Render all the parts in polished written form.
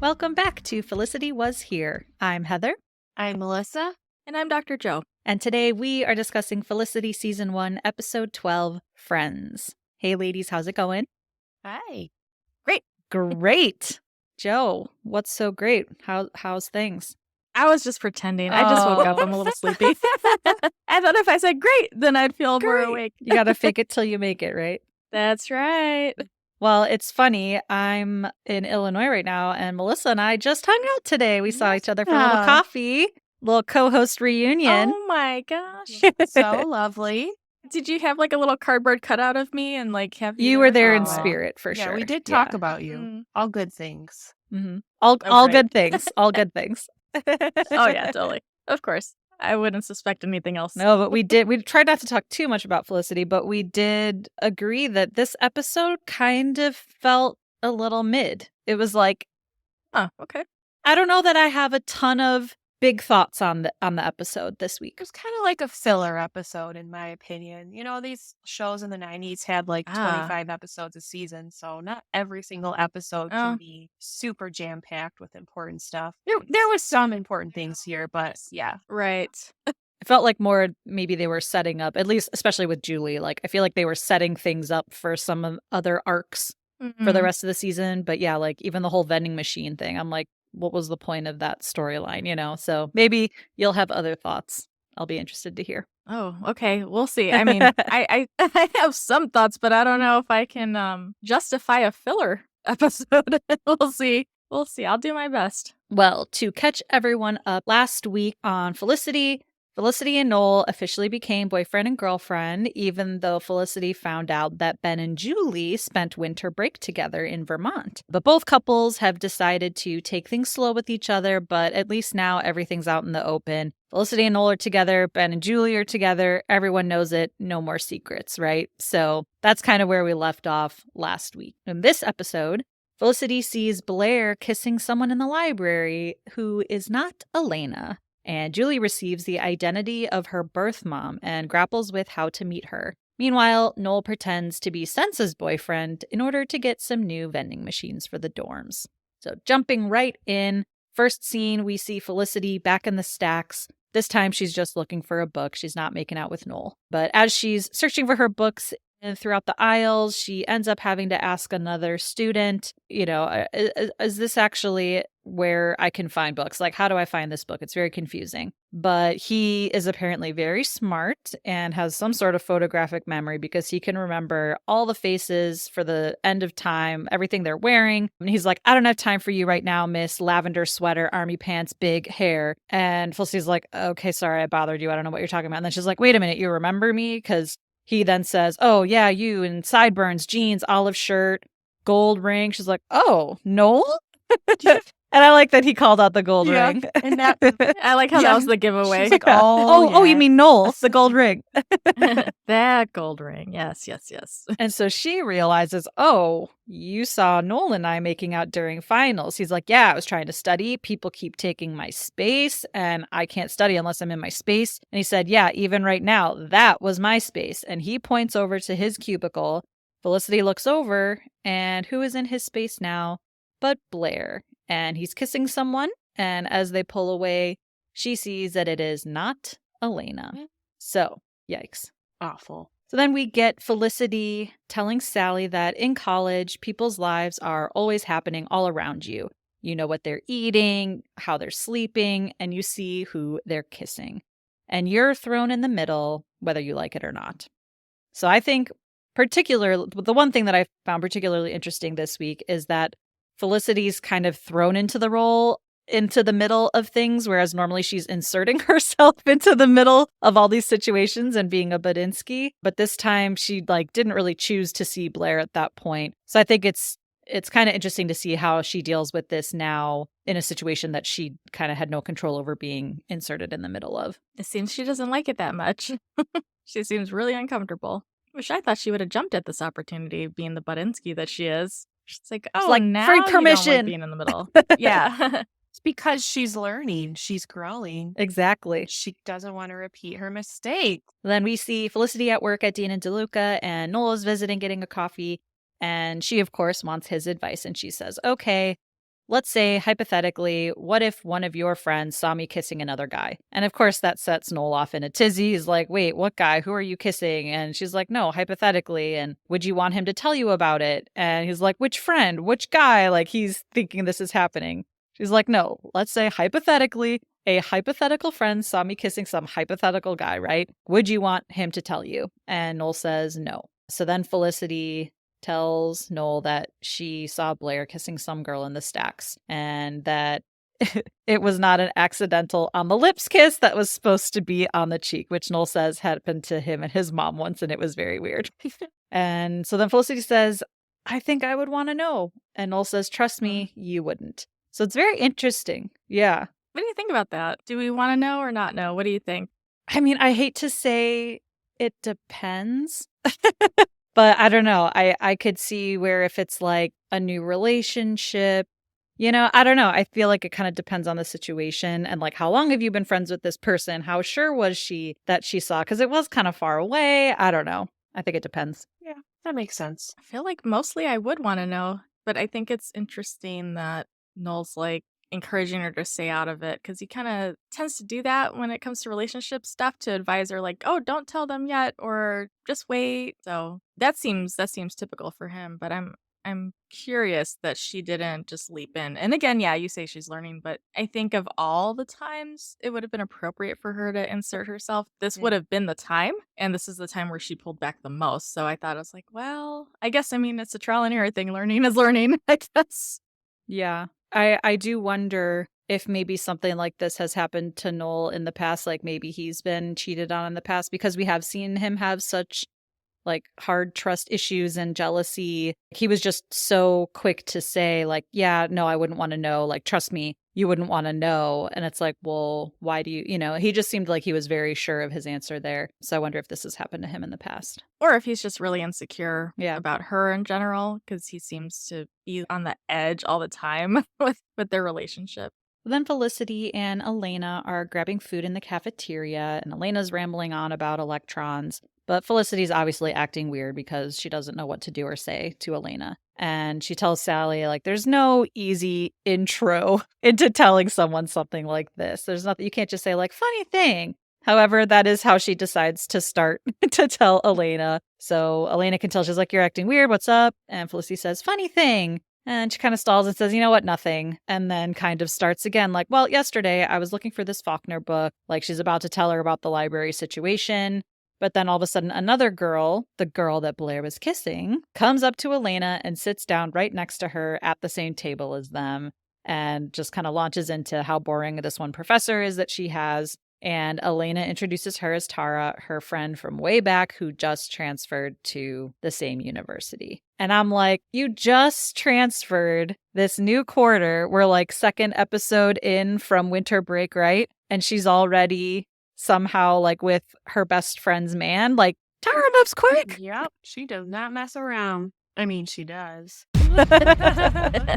Welcome back to Felicity Was Here. I'm Heather. I'm Melissa. And I'm Dr. Joe. And today we are discussing Felicity Season 1, Episode 12, Friends. Hey, ladies, how's it going? Hi. Great. Joe, what's so great? How's things? I was just pretending. I just woke up. I'm a little sleepy. I thought if I said great, then I'd feel more awake. You gotta fake it till you make it, right? That's right. Well, it's funny. I'm in Illinois right now, and Melissa and I just hung out today. We saw each other for a little coffee, little co-host reunion. Oh my gosh. So lovely. Did you have like a little cardboard cutout of me and like have You were there in Oh. spirit for sure. Yeah, we did talk Yeah. about you. All good things. Mm-hmm. All great. good things. All good things. Oh yeah, totally. Of course. I wouldn't suspect anything else. No, but we tried not to talk too much about Felicity, but we did agree that this episode kind of felt a little mid. It was like, Oh, okay. I don't know that I have a ton of big thoughts on the episode this It week. was kind of like a filler episode, in my opinion. You know, these shows in the 90s had like 25 episodes a season, so not every single episode can be super jam-packed with important stuff. There was some important things here, but yeah. Right. It felt like more maybe they were setting up, at least especially with Julie, like I feel like they were setting things up for some other arcs for the rest of the season. But yeah, like even the whole vending machine thing, I'm like, what was the point of that storyline, you know? So maybe you'll have other thoughts. I'll be interested to hear. Oh, okay. We'll see. I mean, I have some thoughts, but I don't know if I can justify a filler episode. We'll see. We'll see. I'll do my best. Well, to catch everyone up, last week on Felicity and Noel officially became boyfriend and girlfriend, even though Felicity found out that Ben and Julie spent winter break together in Vermont. But both couples have decided to take things slow with each other, but at least now everything's out in the open. Felicity and Noel are together, Ben and Julie are together, everyone knows it, no more secrets, right? So that's kind of where we left off last week. In this episode, Felicity sees Blair kissing someone in the library who is not Elena. And Julie receives the identity of her birth mom and grapples with how to meet her. Meanwhile, Noel pretends to be Sensa's boyfriend in order to get some new vending machines for the dorms. So jumping right in, first scene, we see Felicity back in the stacks. This time she's just looking for a book. She's not making out with Noel. But as she's searching for her books throughout the aisles, she ends up having to ask another student, you know, is this actually where I can find books? Like, how do I find this book? It's very confusing. But he is apparently very smart and has some sort of photographic memory because he can remember all the faces for the end of time, everything they're wearing. And he's like, I don't have time for you right now, miss. Lavender sweater, army pants, big hair. And Felicity's like, okay, sorry, I bothered you. I don't know what you're talking about. And then she's like, wait a minute, you remember me? Because he then says, oh, yeah, you in sideburns, jeans, olive shirt, gold ring. She's like, oh, Noel? And I like that he called out the gold ring. And that, I like how that was the giveaway. She's like, oh, you mean Noel, the gold ring. That gold ring. Yes. And so she realizes, oh, you saw Noel and I making out during finals. He's like, yeah, I was trying to study. People keep taking my space and I can't study unless I'm in my space. And he said, yeah, even right now, that was my space. And he points over to his cubicle. Felicity looks over and who is in his space now but Blair? And he's kissing someone. And as they pull away, she sees that it is not Elena. So, yikes. Awful. So then we get Felicity telling Sally that in college, people's lives are always happening all around you. You know what they're eating, how they're sleeping, and you see who they're kissing. And you're thrown in the middle, whether you like it or not. So I think the one thing that I found particularly interesting this week is that Felicity's kind of thrown into the role, into the middle of things, whereas normally she's inserting herself into the middle of all these situations and being a Badinsky. But this time she didn't really choose to see Blair at that point. So I think it's kind of interesting to see how she deals with this now in a situation that she kind of had no control over being inserted in the middle of. It seems she doesn't like it that much. She seems really uncomfortable. I thought she would have jumped at this opportunity, being the Badinsky that she is. She's like, oh, now free you don't permission. like being in the middle. Yeah. It's because she's learning. She's growing. Exactly. She doesn't want to repeat her mistake. Then we see Felicity at work at Dean and DeLuca, and Noel is visiting, getting a coffee. And she, of course, wants his advice. And she says, okay, let's say, hypothetically, what if one of your friends saw me kissing another guy? And of course, that sets Noel off in a tizzy. He's like, wait, what guy? Who are you kissing? And she's like, no, hypothetically. And would you want him to tell you about it? And he's like, which friend? Which guy? Like, he's thinking this is happening. She's like, no, let's say hypothetically, a hypothetical friend saw me kissing some hypothetical guy, right? Would you want him to tell you? And Noel says no. So then Felicity tells Noel that she saw Blair kissing some girl in the stacks and that it was not an accidental on the lips kiss that was supposed to be on the cheek, which Noel says happened to him and his mom once, and it was very weird. And so then Felicity says, I think I would want to know. And Noel says, trust me, you wouldn't. So it's very interesting. Yeah. What do you think about that? Do we want to know or not know? What do you think? I mean, I hate to say it depends. But I don't know. I could see where if it's like a new relationship, I don't know. I feel like it kind of depends on the situation and like how long have you been friends with this person? How sure was she that she saw? Because it was kind of far away. I don't know. I think it depends. Yeah, that makes sense. I feel like mostly I would want to know, but I think it's interesting that Noel's like encouraging her to stay out of it because he kind of tends to do that when it comes to relationship stuff to advise her like, oh, don't tell them yet or just wait. So that seems typical for him, but I'm curious that she didn't just leap in. And again, yeah, you say she's learning, but I think of all the times it would have been appropriate for her to insert herself, this would have been the time. And this is the time where she pulled back the most. So I thought I was like, well, I guess, I mean, it's a trial and error thing. Learning is learning, I guess. Yeah. I do wonder if maybe something like this has happened to Noel in the past, like maybe he's been cheated on in the past because we have seen him have such like hard trust issues and jealousy. He was just so quick to say like, yeah, no, I wouldn't want to know. Like, trust me, you wouldn't want to know. And it's like, well, why do you, he just seemed like he was very sure of his answer there. So I wonder if this has happened to him in the past. Or if he's just really insecure Yeah. about her in general, because he seems to be on the edge all the time with their relationship. Then Felicity and Elena are grabbing food in the cafeteria, and Elena's rambling on about electrons. But Felicity's obviously acting weird because she doesn't know what to do or say to Elena. And she tells Sally, like, there's no easy intro into telling someone something like this. There's nothing, you can't just say, like, funny thing. However, that is how she decides to start to tell Elena. So Elena can tell, she's like, you're acting weird, what's up? And Felicity says, funny thing. And she kind of stalls and says, you know what, nothing. And then kind of starts again, like, well, yesterday I was looking for this Faulkner book. Like, she's about to tell her about the library situation. But then all of a sudden, another girl, the girl that Blair was kissing, comes up to Elena and sits down right next to her at the same table as them and just kind of launches into how boring this one professor is that she has. And Elena introduces her as Tara, her friend from way back who just transferred to the same university. And I'm like, you just transferred this new quarter. We're like second episode in from winter break, right? And she's already somehow like with her best friend's man. Like, Tara moves quick. Yep. She does not mess around. I mean, she does.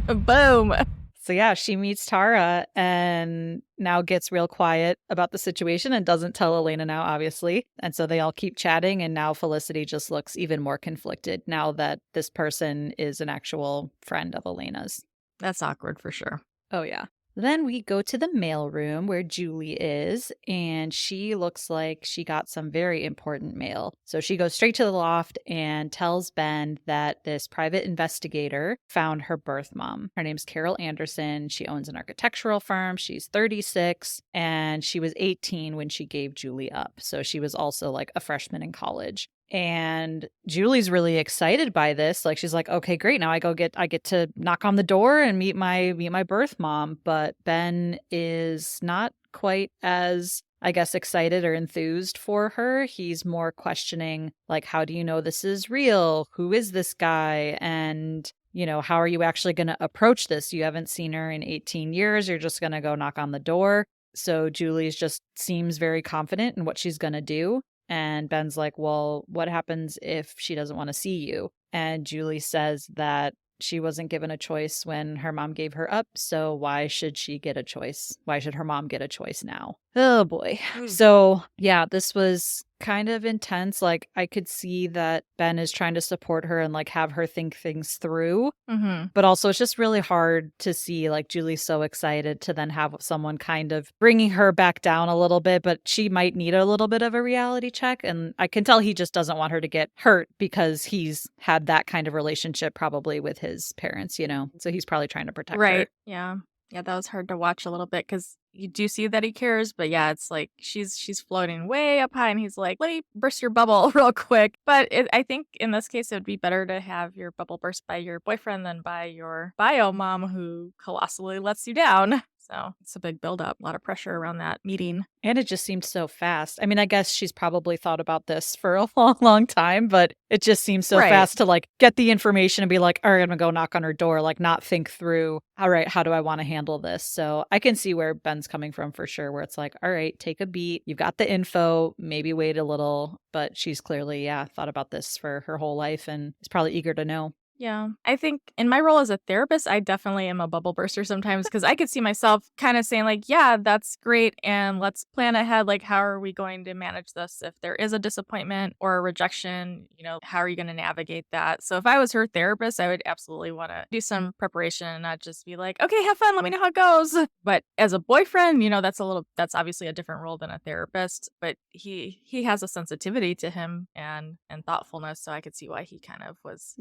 Boom. So yeah, she meets Tara and now gets real quiet about the situation and doesn't tell Elena now, obviously. And so they all keep chatting, and now Felicity just looks even more conflicted now that this person is an actual friend of Elena's. That's awkward for sure. Oh yeah. Then we go to the mailroom where Julie is, and she looks like she got some very important mail. So she goes straight to the loft and tells Ben that this private investigator found her birth mom. Her name's Carol Anderson. She owns an architectural firm. She's 36, and she was 18 when she gave Julie up. So she was also like a freshman in college. And Julie's really excited by this. Like, she's like, okay, great. Now I get to knock on the door and meet my birth mom. But Ben is not quite as, I guess, excited or enthused for her. He's more questioning, like, how do you know this is real? Who is this guy? And, how are you actually going to approach this? You haven't seen her in 18 years. You're just going to go knock on the door. So Julie's just seems very confident in what she's going to do. And Ben's like, well, what happens if she doesn't want to see you? And Julie says that she wasn't given a choice when her mom gave her up. So why should she get a choice? Why should her mom get a choice now? Oh boy. So yeah, this was kind of intense. Like, I could see that Ben is trying to support her and, like, have her think things through. Mhm. But also, it's just really hard to see, like, Julie's so excited to then have someone kind of bringing her back down a little bit, but she might need a little bit of a reality check. And I can tell he just doesn't want her to get hurt because he's had that kind of relationship probably with his parents, you know? So he's probably trying to protect her. Right. Yeah. Yeah, that was hard to watch a little bit because you do see that he cares, but yeah, it's like she's floating way up high, and he's like, "Let me burst your bubble real quick." But I think in this case, it would be better to have your bubble burst by your boyfriend than by your bio mom, who colossally lets you down. So it's a big buildup, a lot of pressure around that meeting. And it just seemed so fast. I mean, I guess she's probably thought about this for a long, long time, but it just seems so Right. fast to like get the information and be like, all right, I'm gonna go knock on her door, like not think through, all right, how do I want to handle this? So I can see where Ben's coming from for sure, where it's like, all right, take a beat. You've got the info, maybe wait a little, but she's clearly, yeah, thought about this for her whole life and is probably eager to know. Yeah. I think in my role as a therapist, I definitely am a bubble burster sometimes because I could see myself kind of saying, like, yeah, that's great. And let's plan ahead. Like, how are we going to manage this? If there is a disappointment or a rejection, how are you going to navigate that? So if I was her therapist, I would absolutely want to do some preparation and not just be like, okay, have fun. Let me know how it goes. But as a boyfriend, that's obviously a different role than a therapist, but he has a sensitivity to him and thoughtfulness. So I could see why he kind of was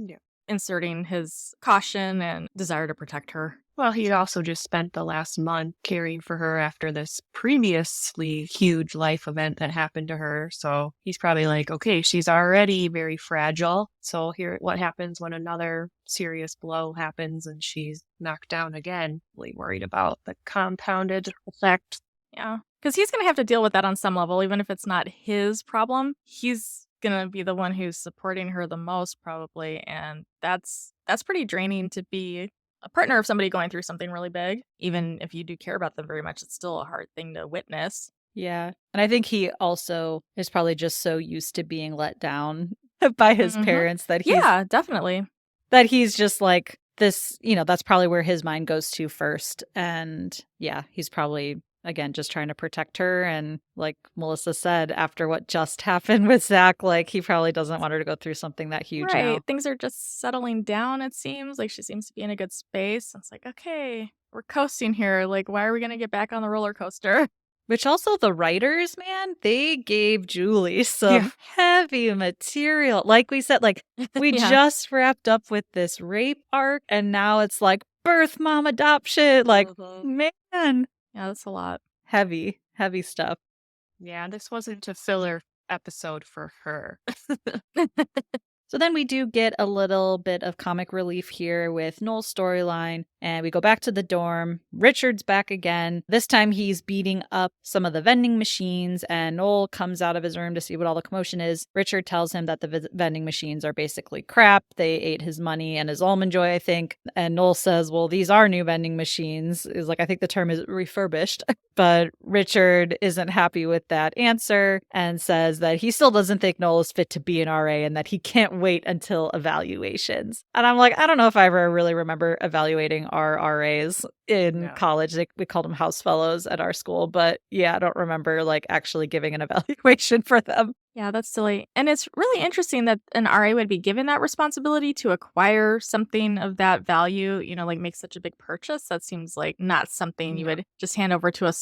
inserting his caution and desire to protect her. Well, he also just spent the last month caring for her after this previously huge life event that happened to her. So he's probably like, okay, she's already very fragile. So here, what happens when another serious blow happens and she's knocked down again? Really worried about the compounded effect. Yeah. Because he's going to have to deal with that on some level, even if it's not his problem. He's going to be the one who's supporting her the most, probably. And that's pretty draining to be a partner of somebody going through something really big. Even if you do care about them very much, it's still a hard thing to witness. Yeah. And I think he also is probably just so used to being let down by his parents that Yeah, definitely. he's just like this, that's probably where his mind goes to first. And yeah, he's probably again just trying to protect her. And like Melissa said, after what just happened with Zach, like he probably doesn't want her to go through something that huge now. Right. Things are just settling down, it seems. Like she seems to be in a good space. It's like, okay, we're coasting here. Like, why are we going to get back on the roller coaster? Which also the writers, man, they gave Julie some heavy material. Like we said, like we Yeah. just wrapped up with this rape arc and now it's like birth mom adoption. Like, man. Yeah, that's a lot. Heavy stuff. Yeah, this wasn't a filler episode for her. So then we do get a little bit of comic relief here with Noel's storyline, and we go back to the dorm. Richard's back again. This time he's beating up some of the vending machines, and Noel comes out of his room to see what all the commotion is. Richard tells him that the vending machines are basically crap. They ate his money and his almond joy, I think. And Noel says, well, these are new vending machines. Is like, I think the term is refurbished. But Richard isn't happy with that answer and says that he still doesn't think Noel is fit to be an RA and that he can't wait until evaluations. And I'm like, I don't know if I ever really remember evaluating our RAs in college. We called them house fellows at our school. But yeah, I don't remember like actually giving an evaluation for them. Yeah, that's silly. And it's really interesting that an RA would be given that responsibility to acquire something of that value, like make such a big purchase. That seems like not something you would just hand over to a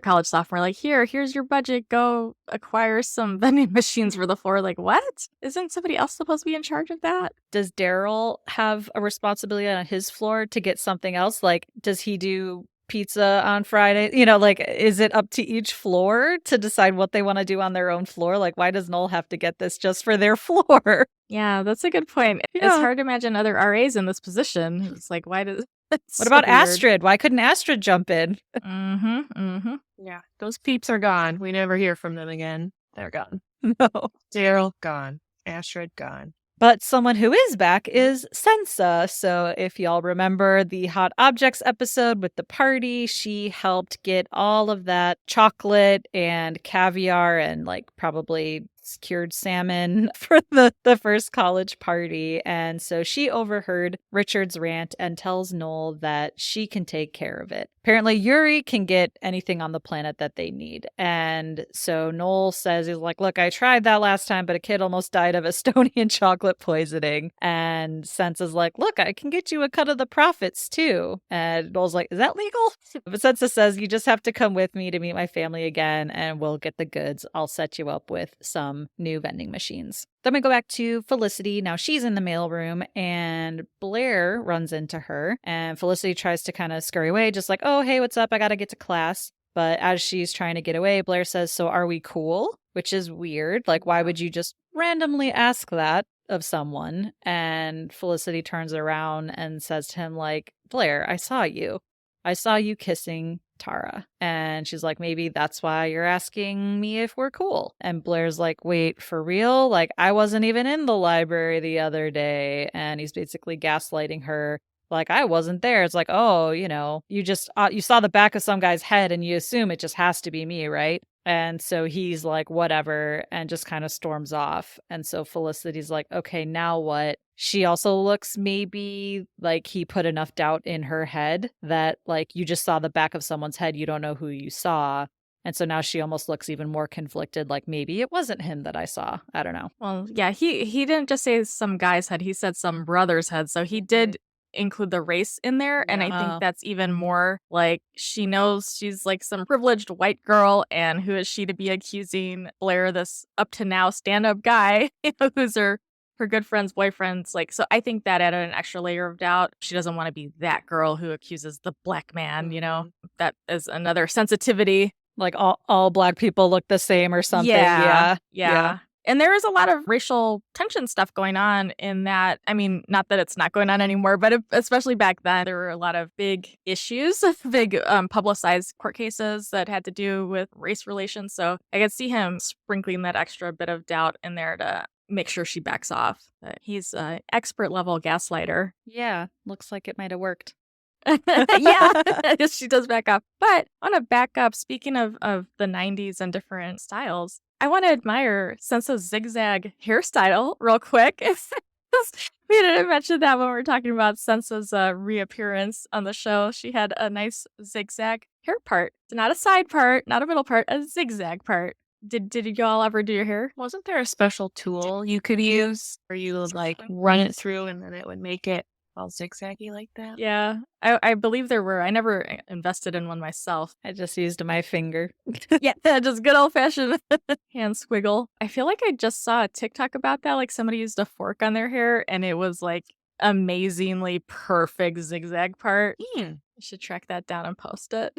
college sophomore, like, here's your budget, go acquire some vending machines for the floor. Like, what? Isn't somebody else supposed to be in charge of that? Does Daryl have a responsibility on his floor to get something else? Like, does he do pizza on Friday? Like, is it up to each floor to decide what they want to do on their own floor? Like, why does Noel have to get this just for their floor? Yeah, that's a good point. Yeah. It's hard to imagine other RAs in this position. It's like, why does... What about Astrid? Why couldn't Astrid jump in? Yeah, those peeps are gone. We never hear from them again. They're gone. No. Daryl, gone. Astrid, gone. But someone who is back is Sansa. So if y'all remember the Hot Objects episode with the party, she helped get all of that chocolate and caviar and like probably cured salmon for the first college party. And so she overheard Richard's rant and tells Noel that she can take care of it. Apparently, Yuri can get anything on the planet that they need. And so Noel says, he's like, look, I tried that last time, but a kid almost died of Estonian chocolate poisoning. And Sansa's like, look, I can get you a cut of the profits too. And Noel's like, is that legal? But Sansa says, you just have to come with me to meet my family again and we'll get the goods. I'll set you up with some new vending machines. Then we go back to Felicity. Now she's in the mailroom and Blair runs into her and Felicity tries to kind of scurry away, just like, oh, hey, what's up? I got to get to class. But as she's trying to get away, Blair says, so are we cool? Which is weird. Like, why would you just randomly ask that of someone? And Felicity turns around and says to him, like, Blair, I saw you. I saw you kissing Tara. And she's like, maybe that's why you're asking me if we're cool. And Blair's like, wait, for real? Like, I wasn't even in the library the other day. And he's basically gaslighting her. Like, I wasn't there. It's like, oh, you just, you saw the back of some guy's head and you assume it just has to be me, right? And so he's like, whatever, and just kind of storms off. And so Felicity's like, okay, now what? She also looks maybe like he put enough doubt in her head that, like, you just saw the back of someone's head. You don't know who you saw. And so now she almost looks even more conflicted, like maybe it wasn't him that I saw. I don't know. Well, yeah, he didn't just say some guy's head, he said some brother's head. So he did include the race in there. And I think that's even more like she knows she's like some privileged white girl. And who is she to be accusing Blair, this up to now stand-up guy, who's her good friend's boyfriend's like, so I think that added an extra layer of doubt. She doesn't want to be that girl who accuses the black man, that is another sensitivity. Like all black people look the same or something. Yeah. And there is a lot of racial tension stuff going on in that. I mean, not that it's not going on anymore, but especially back then, there were a lot of big issues, big publicized court cases that had to do with race relations. So I could see him sprinkling that extra bit of doubt in there to make sure she backs off. But he's an expert level gaslighter. Yeah, looks like it might have worked. Yeah, she does back up. But I want to back up, speaking of the 90s and different styles, I want to admire Sansa's zigzag hairstyle real quick. We didn't mention that when we were talking about Sansa's reappearance on the show. She had a nice zigzag hair part. Not a side part, not a middle part, a zigzag part. Did you all ever do your hair? Wasn't there a special tool you could use where you would like run it through and then it would make it all zigzaggy like that? Yeah, I believe there were. I never invested in one myself. I just used my finger. Yeah, just good old fashioned hand squiggle. I feel like I just saw a TikTok about that. Like somebody used a fork on their hair and it was like amazingly perfect zigzag part. I should track that down and post it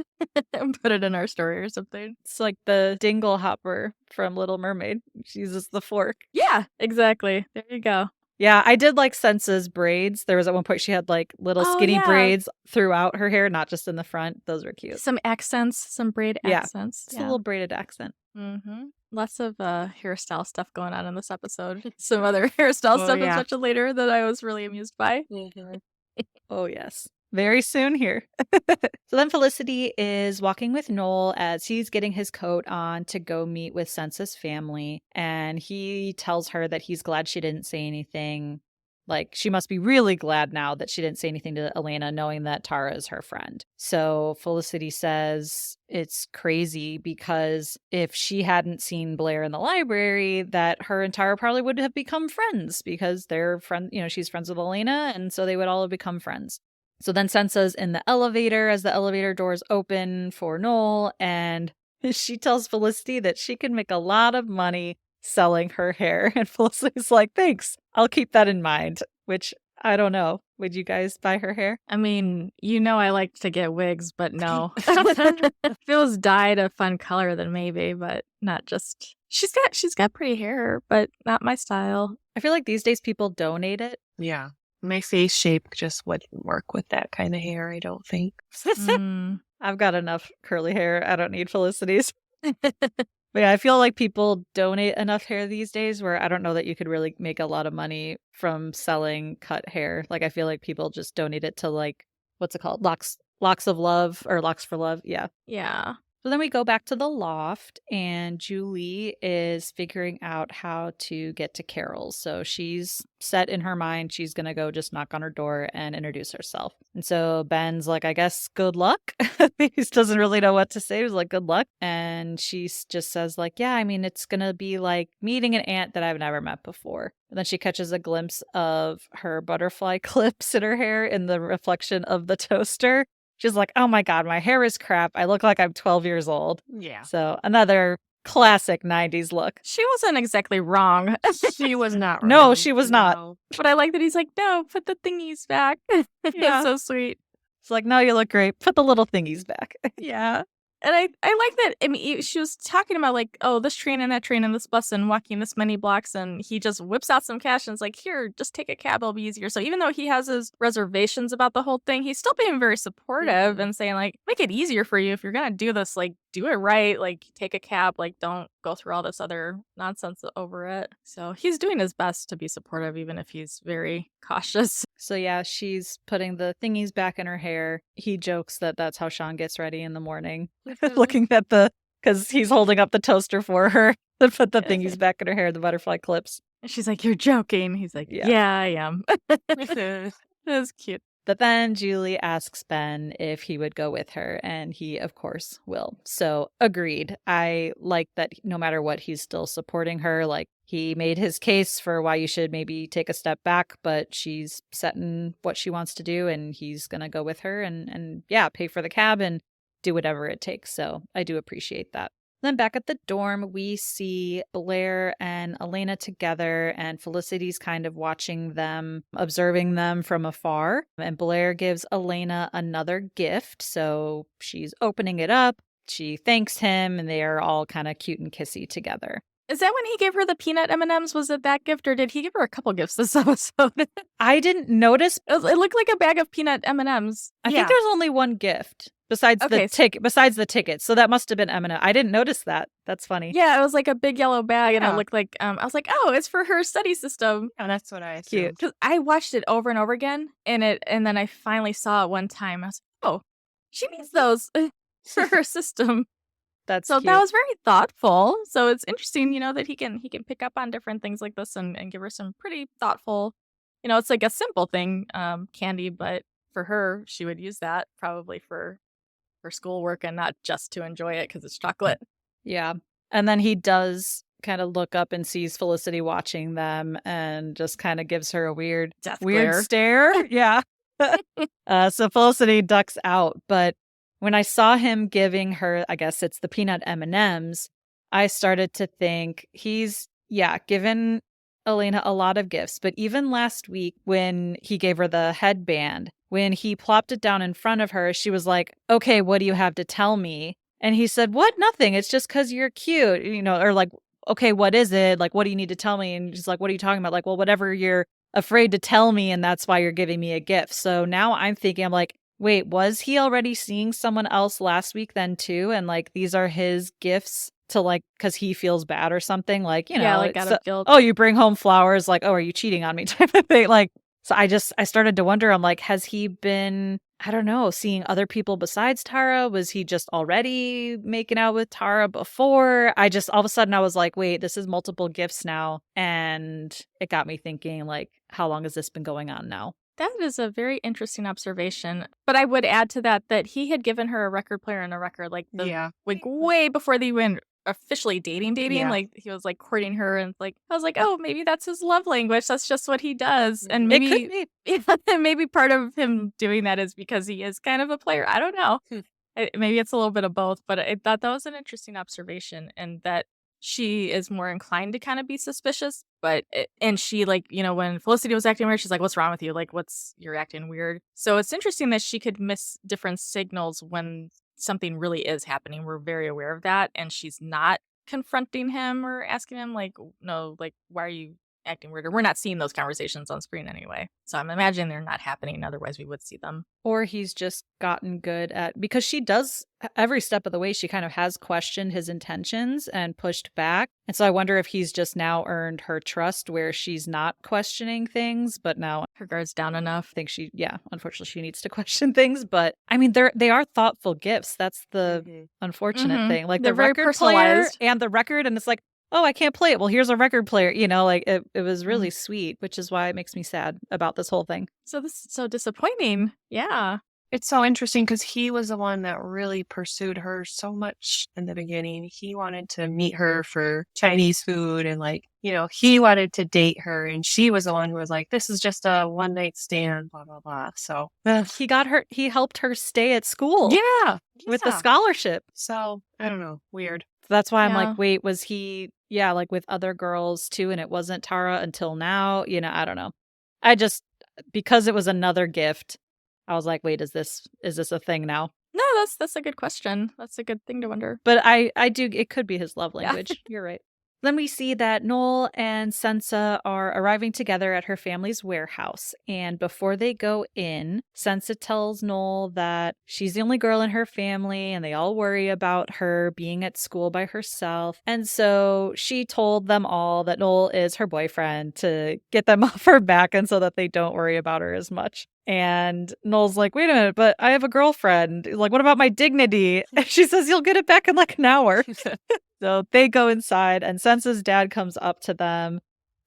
and put it in our story or something. It's like the dingle hopper from Little Mermaid. She uses the fork. Yeah, exactly. There you go. Yeah, I did like Sansa's braids. There was at one point she had like little skinny braids throughout her hair, not just in the front. Those were cute. Some accents, some braid accents. It's a little braided accent. Mm-hmm. Lots of hairstyle stuff going on in this episode. Some other hairstyle stuff that's much later that I was really amused by. Oh, yes. Very soon here. So then Felicity is walking with Noel as he's getting his coat on to go meet with Sansa's family. And he tells her that he's glad she didn't say anything. Like, she must be really glad now that she didn't say anything to Elena, knowing that Tara is her friend. So Felicity says it's crazy because if she hadn't seen Blair in the library, that her and Tara probably would have become friends because they're friends, she's friends with Elena. And so they would all have become friends. So then Sansa's in the elevator as the elevator doors open for Noel, and she tells Felicity that she can make a lot of money selling her hair. And Felicity's like, thanks, I'll keep that in mind, which I don't know. Would you guys buy her hair? I mean, I like to get wigs, but no. If it was dyed a fun color, then maybe, but not just. She's got pretty hair, but not my style. I feel like these days people donate it. Yeah. My face shape just wouldn't work with that kind of hair, I don't think. I've got enough curly hair. I don't need Felicity's. But yeah, I feel like people donate enough hair these days where I don't know that you could really make a lot of money from selling cut hair. Like, I feel like people just donate it to, like, what's it called? Locks of Love or Locks for Love. Yeah. Yeah. So then we go back to the loft, and Julie is figuring out how to get to Carol's. So she's set in her mind she's going to go just knock on her door and introduce herself. And so Ben's like, I guess good luck. He just doesn't really know what to say. He's like, good luck. And she just says, like, yeah, I mean, it's going to be like meeting an aunt that I've never met before. And then she catches a glimpse of her butterfly clips in her hair in the reflection of the toaster. She's like, oh my God, my hair is crap. I look like I'm 12 years old. Yeah. So another classic 90s look. She wasn't exactly wrong. She was not wrong. No, she was not. No. But I like that he's like, no, put the thingies back. Yeah. That's so sweet. It's like, no, you look great. Put the little thingies back. Yeah. And I like that. I mean, she was talking about like, oh, this train and that train and this bus and walking this many blocks. And he just whips out some cash and is like, here, just take a cab. It'll be easier. So even though he has his reservations about the whole thing, he's still being very supportive and saying like, make it easier for you. If you're going to do this, like, do it right. Like, take a cab. Like, don't go through all this other nonsense over it. So he's doing his best to be supportive, even if he's very cautious. So yeah, she's putting the thingies back in her hair. He jokes that that's how Sean gets ready in the morning. Looking at because he's holding up the toaster for her to put the thingies back in her hair, the butterfly clips. And she's like, you're joking. He's like, yeah I am. That's cute. But then Julie asks Ben if he would go with her, and he, of course, will. So, agreed. I like that no matter what, he's still supporting her. Like, he made his case for why you should maybe take a step back, but she's setting what she wants to do, and he's going to go with her and pay for the cab and do whatever it takes. So, I do appreciate that. Then back at the dorm, we see Blair and Elena together, and Felicity's kind of watching them, observing them from afar. And Blair gives Elena another gift, so she's opening it up. She thanks him, and they are all kind of cute and kissy together. Is that when he gave her the peanut M&Ms? Was it that gift, or did he give her a couple gifts this episode? I didn't notice. It looked like a bag of peanut M&Ms. I think there's only one gift. Besides the ticket. So that must have been M&M. I didn't notice that. That's funny. Yeah, it was like a big yellow bag, and it looked like, I was like, oh, it's for her study system. Oh, that's what I assumed. Cute. Because I watched it over and over again, and then I finally saw it one time. I was like, oh, she needs those for her system. That's so cute. That was very thoughtful. So it's interesting, that he can pick up on different things like this and give her some pretty thoughtful, it's like a simple thing, candy, but for her, she would use that probably for schoolwork and not just to enjoy it because it's chocolate. Yeah. And then he does kind of look up and sees Felicity watching them and just kind of gives her a weird stare. Yeah. So Felicity ducks out. But when I saw him giving her, I guess it's the peanut M&Ms, I started to think he's, given Elena a lot of gifts. But even last week when he gave her the headband, when he plopped it down in front of her, she was like, okay, what do you have to tell me? And he said, what? Nothing. It's just because you're cute, or like, okay, what is it? Like, what do you need to tell me? And she's like, what are you talking about? Like, well, whatever you're afraid to tell me, and that's why you're giving me a gift. So now I'm thinking, I'm like, wait, was he already seeing someone else last week then too? And like, these are his gifts to like, because he feels bad or something, like, like out of guilt. Oh, you bring home flowers, like, oh, are you cheating on me type of thing? Like, so I started to wonder, I'm like, has he been, I don't know, seeing other people besides Tara? Was he just already making out with Tara before? All of a sudden I was like, wait, this is multiple gifts now. And it got me thinking, like, how long has this been going on now? That is a very interesting observation. But I would add to that he had given her a record player and a record, like, way before they went officially dating. Yeah. Like, he was, like, courting her, and, like, I was like, oh, maybe that's his love language. That's just what he does. And maybe, it could be. maybe part of him doing that is because he is kind of a player. I don't know. Maybe it's a little bit of both, but I thought that was an interesting observation, and that she is more inclined to kind of be suspicious. And she, like, when Felicity was acting weird, she's like, what's wrong with you? Like, you're acting weird. So it's interesting that she could miss different signals when something really is happening. We're very aware of that. And she's not confronting him or asking him, like, no, like, why are you acting weirder. We're not seeing those conversations on screen anyway. So I'm imagining they're not happening. Otherwise, we would see them. Or he's just gotten good at, because she does every step of the way, she kind of has questioned his intentions and pushed back. And so I wonder if he's just now earned her trust where she's not questioning things, but now her guard's down enough. I think unfortunately she needs to question things. But I mean, they are thoughtful gifts. That's the unfortunate thing. Like they're the very record player personalized. and the record, and it's like, oh, I can't play it. Well, here's a record player. Like it was really sweet, which is why it makes me sad about this whole thing. So this is so disappointing. Yeah. It's so interesting because he was the one that really pursued her so much in the beginning. He wanted to meet her for Chinese food and he wanted to date her. And she was the one who was like, this is just a one night stand, blah, blah, blah. So he helped her stay at school. Yeah. With the scholarship. So I don't know. Weird. That's why I'm like, wait, was he, like with other girls too, and it wasn't Tara until now? I don't know. Because it was another gift, I was like, wait, is this a thing now? No, that's a good question. That's a good thing to wonder. But it could be his love language. Yeah. You're right. Then we see that Noel and Sansa are arriving together at her family's warehouse. And before they go in, Sansa tells Noel that she's the only girl in her family and they all worry about her being at school by herself. And so she told them all that Noel is her boyfriend to get them off her back and so that they don't worry about her as much. And Noel's like, wait a minute, but I have a girlfriend. Like, what about my dignity? And she says, you'll get it back in like an hour. So they go inside, and Sansa's dad comes up to them,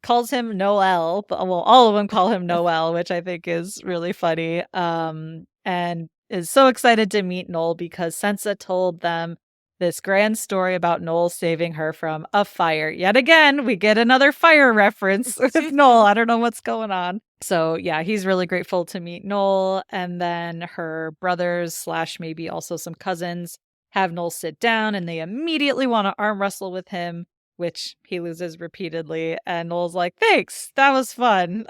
calls him Noel. Well, all of them call him Noel, which I think is really funny. And is so excited to meet Noel because Sansa told them this grand story about Noel saving her from a fire. Yet again, we get another fire reference with Noel. I don't know what's going on. So yeah, he's really grateful to meet Noel. And then her brothers / maybe also some cousins have Noel sit down, and they immediately want to arm wrestle with him, which he loses repeatedly. And Noel's like, thanks, that was fun.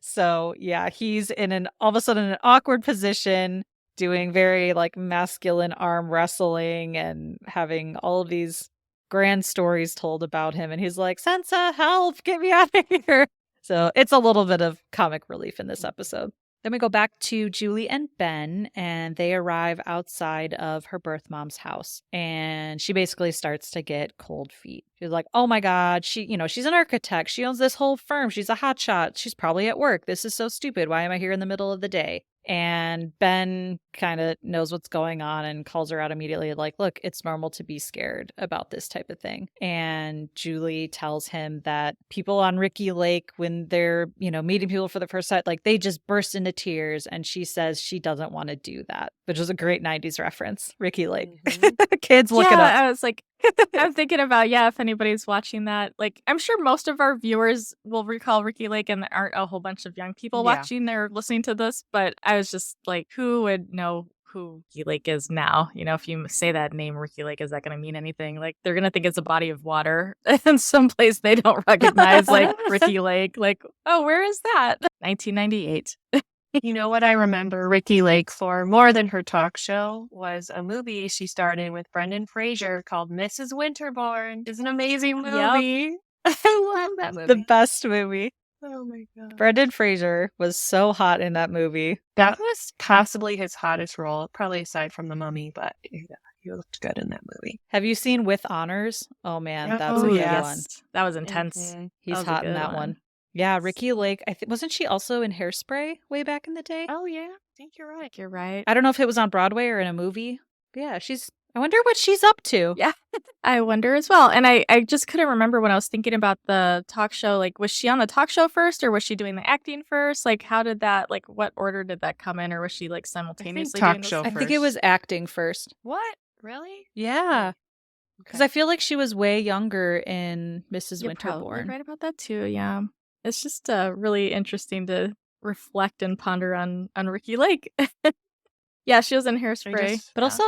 So yeah, he's all of a sudden an awkward position, doing very like masculine arm wrestling and having all of these grand stories told about him. And he's like, Sansa, help, get me out of here. So it's a little bit of comic relief in this episode. Then we go back to Julie and Ben, and they arrive outside of her birth mom's house. And she basically starts to get cold feet. She's like, oh my God, she's an architect. She owns this whole firm. She's a hotshot. She's probably at work. This is so stupid. Why am I here in the middle of the day? And Ben kind of knows what's going on and calls her out immediately, like, look, it's normal to be scared about this type of thing. And Julie tells him that people on Ricky Lake, when they're, meeting people for the first time, like they just burst into tears. And she says she doesn't want to do that, which is a great 90s reference. Ricky Lake. Kids, look it up. I was like, I'm thinking about, if anybody's watching that, like, I'm sure most of our viewers will recall Ricky Lake, and there aren't a whole bunch of young people watching or listening to this, but I was just like, who would know who Ricky Lake is now? If you say that name, Ricky Lake, is that going to mean anything? Like, they're going to think it's a body of water in some place they don't recognize, like Ricky Lake. Like, oh, where is that? 1998. You know what I remember Ricky Lake for more than her talk show was a movie she starred in with Brendan Fraser called Mrs. Winterbourne. It's an amazing movie. Yep. I love that movie. The best movie. Oh my God. Brendan Fraser was so hot in that movie. That was possibly his hottest role, probably aside from The Mummy, but yeah, he looked good in that movie. Have you seen With Honors? Oh man, that's a good one. That was intense. Mm-hmm. He's hot in that one. Yeah, Ricky Lake. Wasn't she also in Hairspray way back in the day? Oh yeah, I think you're right. You're right. I don't know if it was on Broadway or in a movie. But yeah, I wonder what she's up to. Yeah, I wonder as well. And I just couldn't remember when I was thinking about the talk show. Like, was she on the talk show first, or was she doing the acting first? Like, how did that? Like, what order did that come in, or was she like simultaneously doing show? I think it was acting first. What? Really? Yeah. Because I feel like she was way younger in Mrs. You're Winterbourne. Probably right about that too. Yeah. It's just really interesting to reflect and ponder on Ricky Lake. Yeah, she was in Hairspray. But also,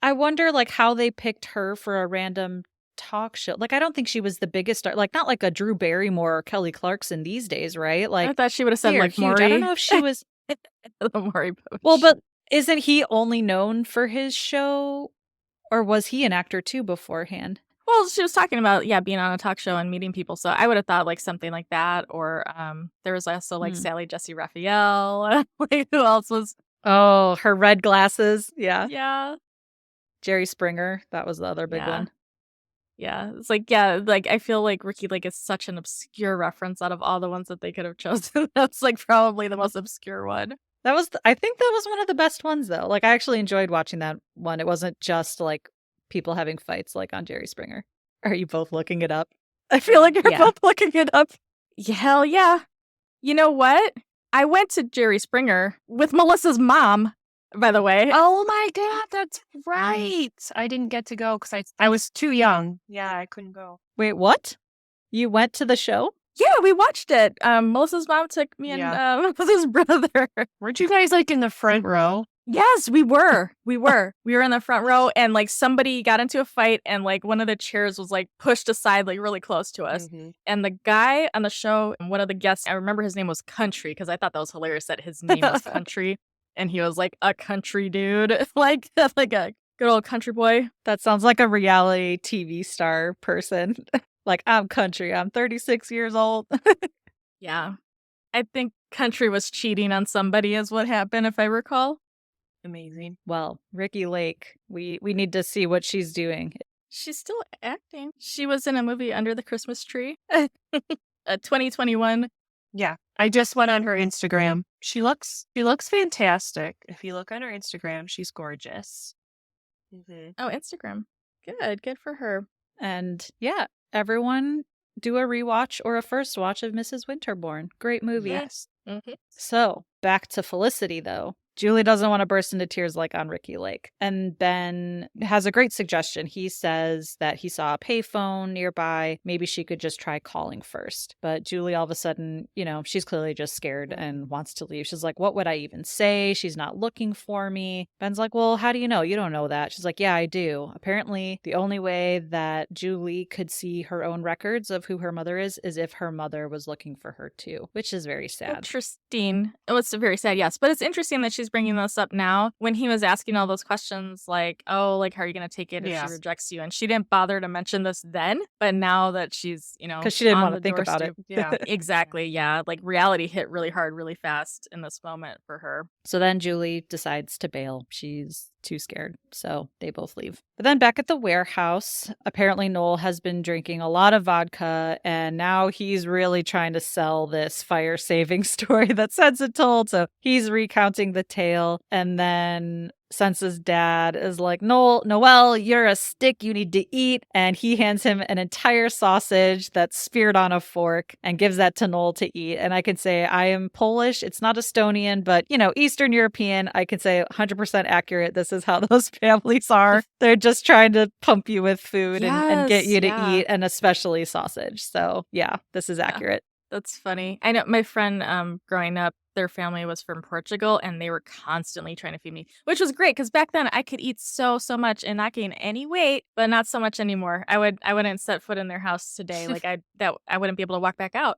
I wonder like how they picked her for a random talk show. Like, I don't think she was the biggest star. Like, not like a Drew Barrymore or Kelly Clarkson these days, right? Like, I thought she would have said like huge. Maury. I don't know if she was the Maury Povich. Well, but isn't he only known for his show, or was he an actor too beforehand? Well, she was talking about, being on a talk show and meeting people, so I would have thought, like, something like that, or, there was also, like, Sally Jessy Raphael, like, who else was Oh, her red glasses. Yeah. Yeah. Jerry Springer. That was the other big Yeah. one. Yeah, it's like, like, I feel like Ricky Lake is such an obscure reference out of all the ones that they could have chosen. That's, like, probably the most obscure one. I think that was one of the best ones, though. Like, I actually enjoyed watching that one. It wasn't just, like, people having fights like on Jerry Springer. Are you both looking it up? I feel like you're Yeah. both looking it up. Yeah, hell yeah. You know what? I went to Jerry Springer with Melissa's mom, by the way. Oh my God, that's right. I didn't get to go because I was too young. Yeah, I couldn't go. Wait, what? You went to the show? Yeah, we watched it. Melissa's mom took me and Melissa's brother. Weren't you guys like in the front row? Yes, we were. We were in the front row, and like somebody got into a fight, and like one of the chairs was like pushed aside, like really close to us. And the guy on the show, one of the guests, I remember his name was Country because I thought that was hilarious that his name was Country, and he was like a country dude, like a good old country boy. That sounds like a reality TV star person. Like, I'm country. I'm 36 years old. Yeah. I think Country was cheating on somebody is what happened, if I recall. Amazing. Well, Ricky Lake, we need to see what she's doing. She's still acting. She was in a movie Under the Christmas Tree. 2021. Yeah. I just went on her Instagram. She looks fantastic. If you look on her Instagram, she's gorgeous. Oh, Instagram. Good for her. And yeah, everyone do a rewatch or a first watch of Mrs. Winterbourne. Great movie. Yes. So back to Felicity, though. Julie doesn't want to burst into tears like on Ricky Lake. And Ben has a great suggestion. He says that he saw a payphone nearby. Maybe she could just try calling first. But Julie, all of a sudden, she's clearly just scared and wants to leave. She's like, what would I even say? She's not looking for me. Ben's like, well, how do you know? You don't know that. She's like, yeah, I do. Apparently, the only way that Julie could see her own records of who her mother is if her mother was looking for her too, which is very sad. Interesting. Oh, it's very sad, yes. But it's interesting that she's bringing this up now when he was asking all those questions like, oh, like, how are you going to take it if she rejects you? And she didn't bother to mention this then. But now that she's, because she didn't want to think about it. Yeah, exactly. Yeah. Like reality hit really hard, really fast in this moment for her. So then Julie decides to bail. She's too scared. So they both leave. But then back at the warehouse, apparently Noel has been drinking a lot of vodka and now he's really trying to sell this fire saving story that Sense had told. So he's recounting the tale, and then Sense's dad is like, Noel, you're a stick, you need to eat. And he hands him an entire sausage that's speared on a fork and gives that to Noel to eat. And I can say I am Polish. It's not Estonian, but Eastern European. I can say 100% accurate. This is how those families are. They're just trying to pump you with food and get you to eat, and especially sausage. So yeah, this is accurate. That's funny. I know my friend growing up, their family was from Portugal and they were constantly trying to feed me, which was great because back then I could eat so much and not gain any weight, but not so much anymore. I wouldn't set foot in their house today. Like I wouldn't be able to walk back out.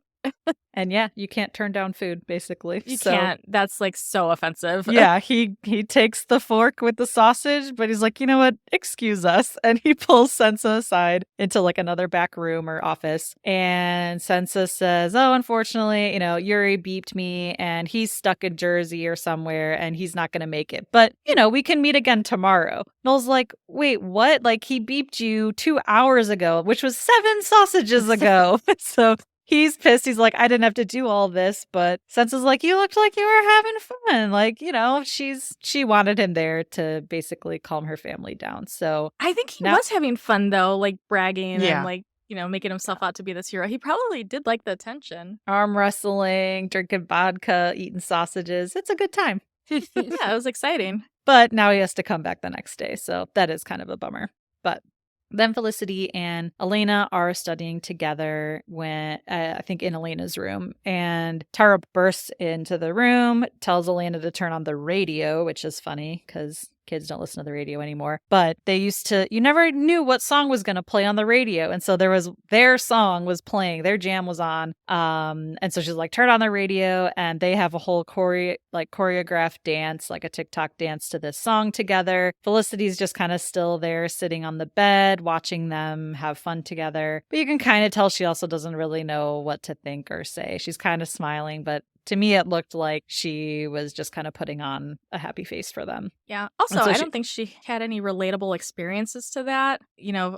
And yeah, you can't turn down food, basically. You can't. That's like so offensive. Yeah, he takes the fork with the sausage, but he's like, you know what? Excuse us. And he pulls Sensa aside into like another back room or office. And Sensa says, oh, unfortunately, Yuri beeped me and he's stuck in Jersey or somewhere and he's not going to make it. But, we can meet again tomorrow. Noel's like, wait, what? Like he beeped you 2 hours ago, which was 7 sausages ago. So he's pissed. He's like, I didn't have to do all this, but Sensa's like, you looked like you were having fun. Like, she wanted him there to basically calm her family down. So I think he was having fun though, like bragging and like, making himself out to be this hero. He probably did like the attention. Arm wrestling, drinking vodka, eating sausages. It's a good time. Yeah, it was exciting. But now he has to come back the next day. So that is kind of a bummer. But then Felicity and Elena are studying together when I think in Elena's room, and Tara bursts into the room, tells Elena to turn on the radio, which is funny because kids don't listen to the radio anymore. But they used to, you never knew what song was going to play on the radio. And so their song was playing, their jam was on. And so she's like, turn on the radio, and they have a whole choreographed dance, like a TikTok dance to this song together. Felicity's just kind of still there sitting on the bed, watching them have fun together. But you can kind of tell she also doesn't really know what to think or say. She's kind of smiling, but to me, it looked like she was just kind of putting on a happy face for them. Yeah. Also, I don't think she had any relatable experiences to that,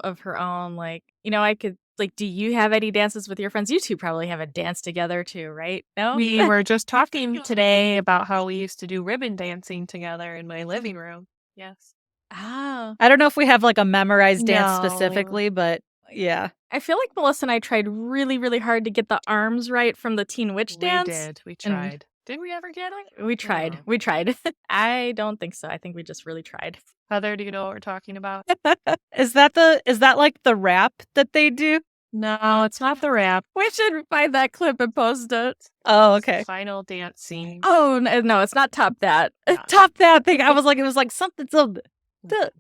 of her own. Like, I could, like, do you have any dances with your friends? You two probably have a dance together too, right? No? We were just talking today about how we used to do ribbon dancing together in my living room. Yes. Oh. I don't know if we have like a memorized dance specifically, but yeah. I feel like Melissa and I tried really, really hard to get the arms right from the Teen Witch dance. We did. We tried. Did we ever get it? We tried. We tried. I don't think so. I think we just really tried. Heather, do you know what we're talking about? Is that like the rap that they do? No, it's not the rap. We should find that clip and post it. Oh, okay. Final dance scene. Oh, no, it's not Top That. Yeah. Top That thing. I was like, it was like something. Top That.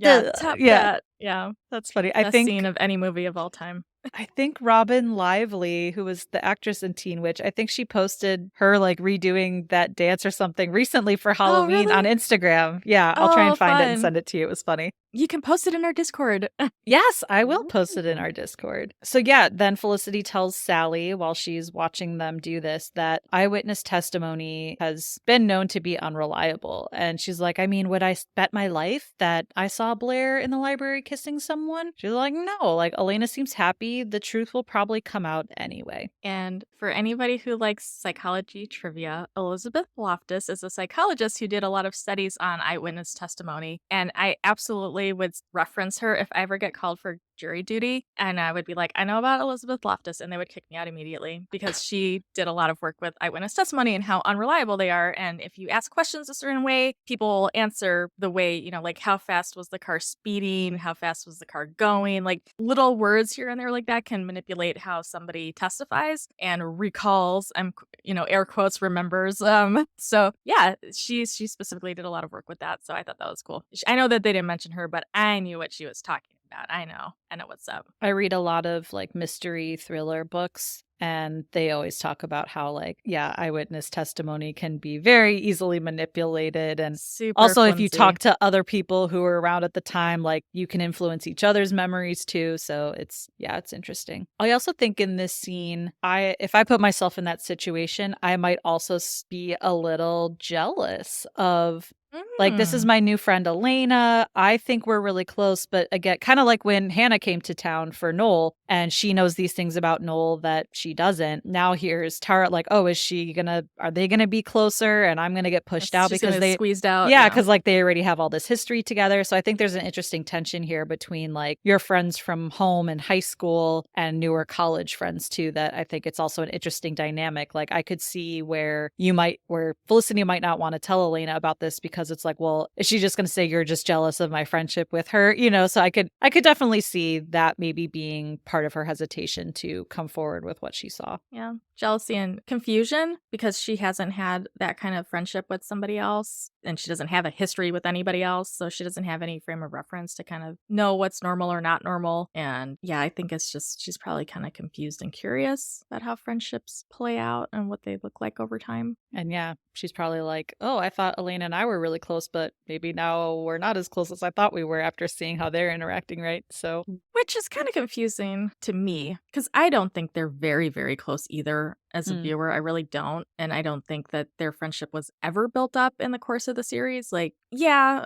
Yeah. That's funny. Best scene of any movie of all time. I think Robin Lively, who was the actress in Teen Witch, I think she posted her like redoing that dance or something recently for Halloween on Instagram. Yeah, I'll try and find it and send it to you. It was funny. You can post it in our Discord. Yes, I will post it in our Discord. So yeah, then Felicity tells Sally while she's watching them do this that eyewitness testimony has been known to be unreliable. And she's like, I mean, would I bet my life that I saw Blair in the library kissing someone? She's like, no, like Elena seems happy. The truth will probably come out anyway. And for anybody who likes psychology trivia, Elizabeth Loftus is a psychologist who did a lot of studies on eyewitness testimony. And I absolutely would reference her if I ever get called for jury duty, and I would be like, I know about Elizabeth Loftus, and they would kick me out immediately because she did a lot of work with eyewitness testimony and how unreliable they are. And if you ask questions a certain way, people answer the way, like how fast was the car speeding, how fast was the car going, like little words here and there like that can manipulate how somebody testifies and recalls, air quotes, remembers. So yeah, she specifically did a lot of work with that. So I thought that was cool. I know that they didn't mention her, but I knew what she was talking about. I know what's up. I read a lot of like mystery thriller books, and they always talk about how like, yeah, eyewitness testimony can be very easily manipulated. And super also flimsy. If you talk to other people who were around at the time, like you can influence each other's memories too. So it's interesting. I also think in this scene, if I put myself in that situation, I might also be a little jealous of like, this is my new friend, Elena. I think we're really close. But again, kind of like when Hannah came to town for Noel and she knows these things about Noel that she doesn't. Now here's Tara like, oh, are they going to be closer? And I'm going to get pushed out because they squeezed out. Yeah, because like they already have all this history together. So I think there's an interesting tension here between like your friends from home and high school and newer college friends too, that I think it's also an interesting dynamic. Like I could see where Felicity might not want to tell Elena about this because it's like, well, is she just going to say you're just jealous of my friendship with her? So I could definitely see that maybe being part of her hesitation to come forward with what she saw. Yeah. Jealousy and confusion because she hasn't had that kind of friendship with somebody else and she doesn't have a history with anybody else. So she doesn't have any frame of reference to kind of know what's normal or not normal. And yeah, I think it's just she's probably kind of confused and curious about how friendships play out and what they look like over time. And yeah, she's probably like, oh, I thought Elena and I were really close, but maybe now we're not as close as I thought we were after seeing how they're interacting, right? So, which is kind of confusing to me because I don't think they're very, very close either as a viewer. I really don't. And I don't think that their friendship was ever built up in the course of the series. Like, yeah,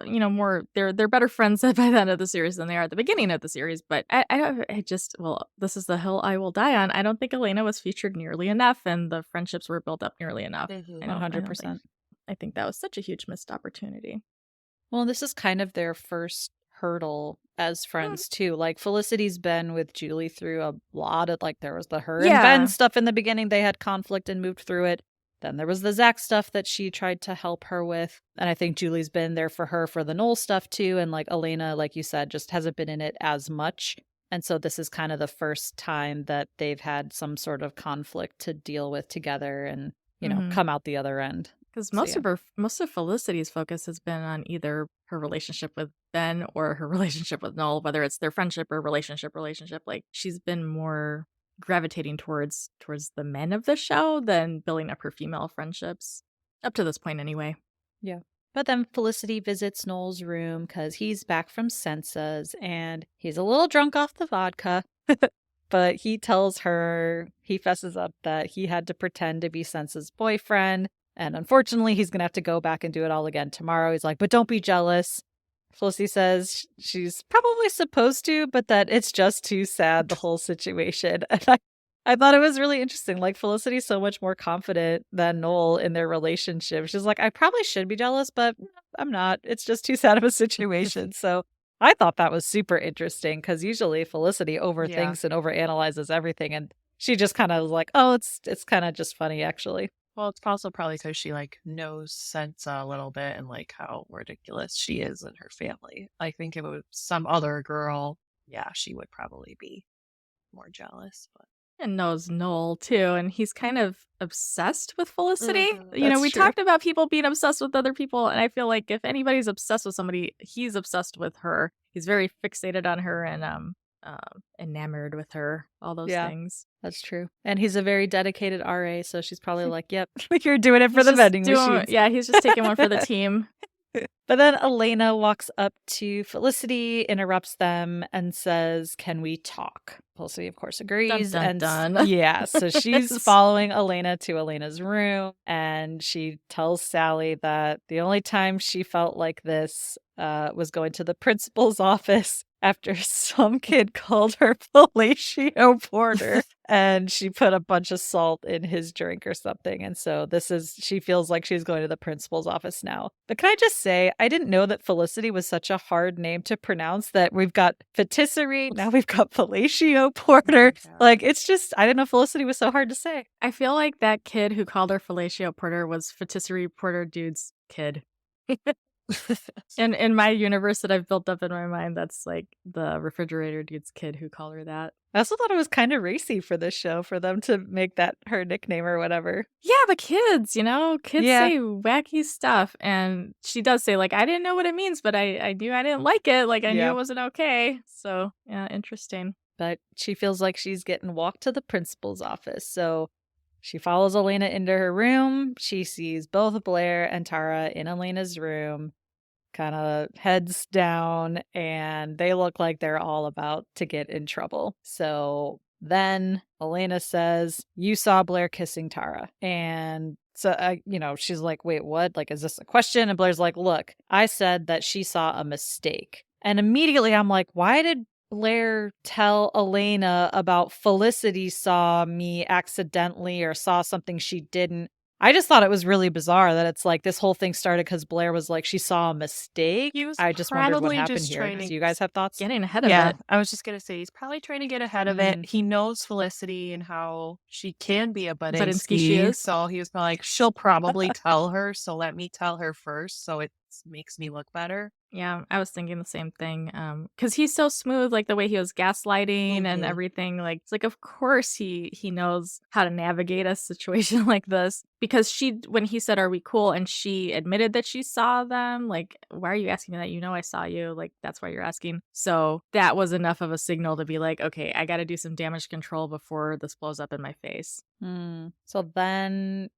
they're better friends by the end of the series than they are at the beginning of the series. But this is the hill I will die on. I don't think Elena was featured nearly enough and the friendships were built up nearly enough. 100%. I think that was such a huge missed opportunity. Well, this is kind of their first hurdle as friends too. Like Felicity's been with Julie through a lot of like there was the her and Ben stuff in the beginning. They had conflict and moved through it. Then there was the Zach stuff that she tried to help her with. And I think Julie's been there for her for the Noel stuff too. And like Elena, like you said, just hasn't been in it as much. And so this is kind of the first time that they've had some sort of conflict to deal with together and, come out the other end. Because So, yeah. most of Felicity's focus has been on either her relationship with Ben or her relationship with Noel, whether it's their friendship or relationship. Like she's been more gravitating towards the men of the show than building up her female friendships. Up to this point anyway. Yeah. But then Felicity visits Noel's room because he's back from Sensa's and he's a little drunk off the vodka. But he tells her, he fesses up that he had to pretend to be Sensa's boyfriend. And unfortunately, he's going to have to go back and do it all again tomorrow. He's like, but don't be jealous. Felicity says she's probably supposed to, but that it's just too sad, the whole situation. And I thought it was really interesting. Like, Felicity's so much more confident than Noel in their relationship. She's like, I probably should be jealous, but I'm not. It's just too sad of a situation. So I thought that was super interesting because usually Felicity Yeah. overthinks and overanalyzes everything. And she just kind of was like, oh, it's kind of just funny, actually. Well, it's also probably because she like knows Sansa a little bit and like how ridiculous she is in her family. I think if it was some other girl, yeah, she would probably be more jealous. But And knows Noel too, and he's kind of obsessed with Felicity. Mhm. You know, That's we true. talked about people being obsessed with other people, and I feel like if anybody's obsessed with somebody, he's obsessed with her. He's very fixated on her and enamored with her, all those Yeah. things. That's true. And he's a very dedicated RA, so she's probably like, yep, you're doing it for He's the just vending doing, machines. yeah, he's just taking one for the team. But then Elena walks up to Felicity, interrupts them, and says, can we talk? Felicity, of course, agrees. Dun, and dun, dun. yeah, so she's following Elena to Elena's room, and she tells Sally that the only time she felt like this was going to the principal's office after some kid called her fellatio porter and she put a bunch of salt in his drink or something. And so she feels like she's going to the principal's office now. But can I just say, I didn't know that Felicity was such a hard name to pronounce, that we've got patisserie, now we've got fellatio porter. Yeah. Like, it's just, I didn't know Felicity was so hard to say. I feel like that kid who called her fellatio porter was patisserie porter dude's kid. And in my universe that I've built up in my mind, that's like the refrigerator dude's kid who called her that. I also thought it was kind of racy for this show for them to make that her nickname or whatever. Yeah, but kids, you know, kids Yeah. say wacky stuff. And she does say, like, I didn't know what it means, but I knew I didn't like it. Like, I knew Yeah. it wasn't okay. So, yeah, interesting. But she feels like she's getting walked to the principal's office. So she follows Elena into her room. She sees both Blair and Tara in Elena's room, kind of heads down, and they look like they're all about to get in trouble. So then Elena says, you saw Blair kissing Tara. And so, she's like, wait, what? Like, is this a question? And Blair's like, look, I said that she saw a mistake. And immediately I'm like, why did Blair tell Elena about Felicity saw me accidentally or saw something she didn't? I just thought it was really bizarre that it's like this whole thing started because Blair was like, she saw a mistake. He was I just wondered what probably happened just here. trying to Do you guys have thoughts? Getting ahead of Yeah, it. I was just gonna say he's probably trying to get ahead of it. He knows Felicity and how she can be a Budinsky she Budinsky, is. so he was probably like, she'll probably tell her, so let me tell her first, so it makes me look better. Yeah, I was thinking the same thing. Because he's so smooth, like the way he was gaslighting and Mhm. everything. Like, it's like, of course he knows how to navigate a situation like this. Because when he said, "Are we cool?" and she admitted that she saw them, like, why are you asking me that? You know, I saw you. Like, that's why you're asking. So that was enough of a signal to be like, okay, I got to do some damage control before this blows up in my face. So then,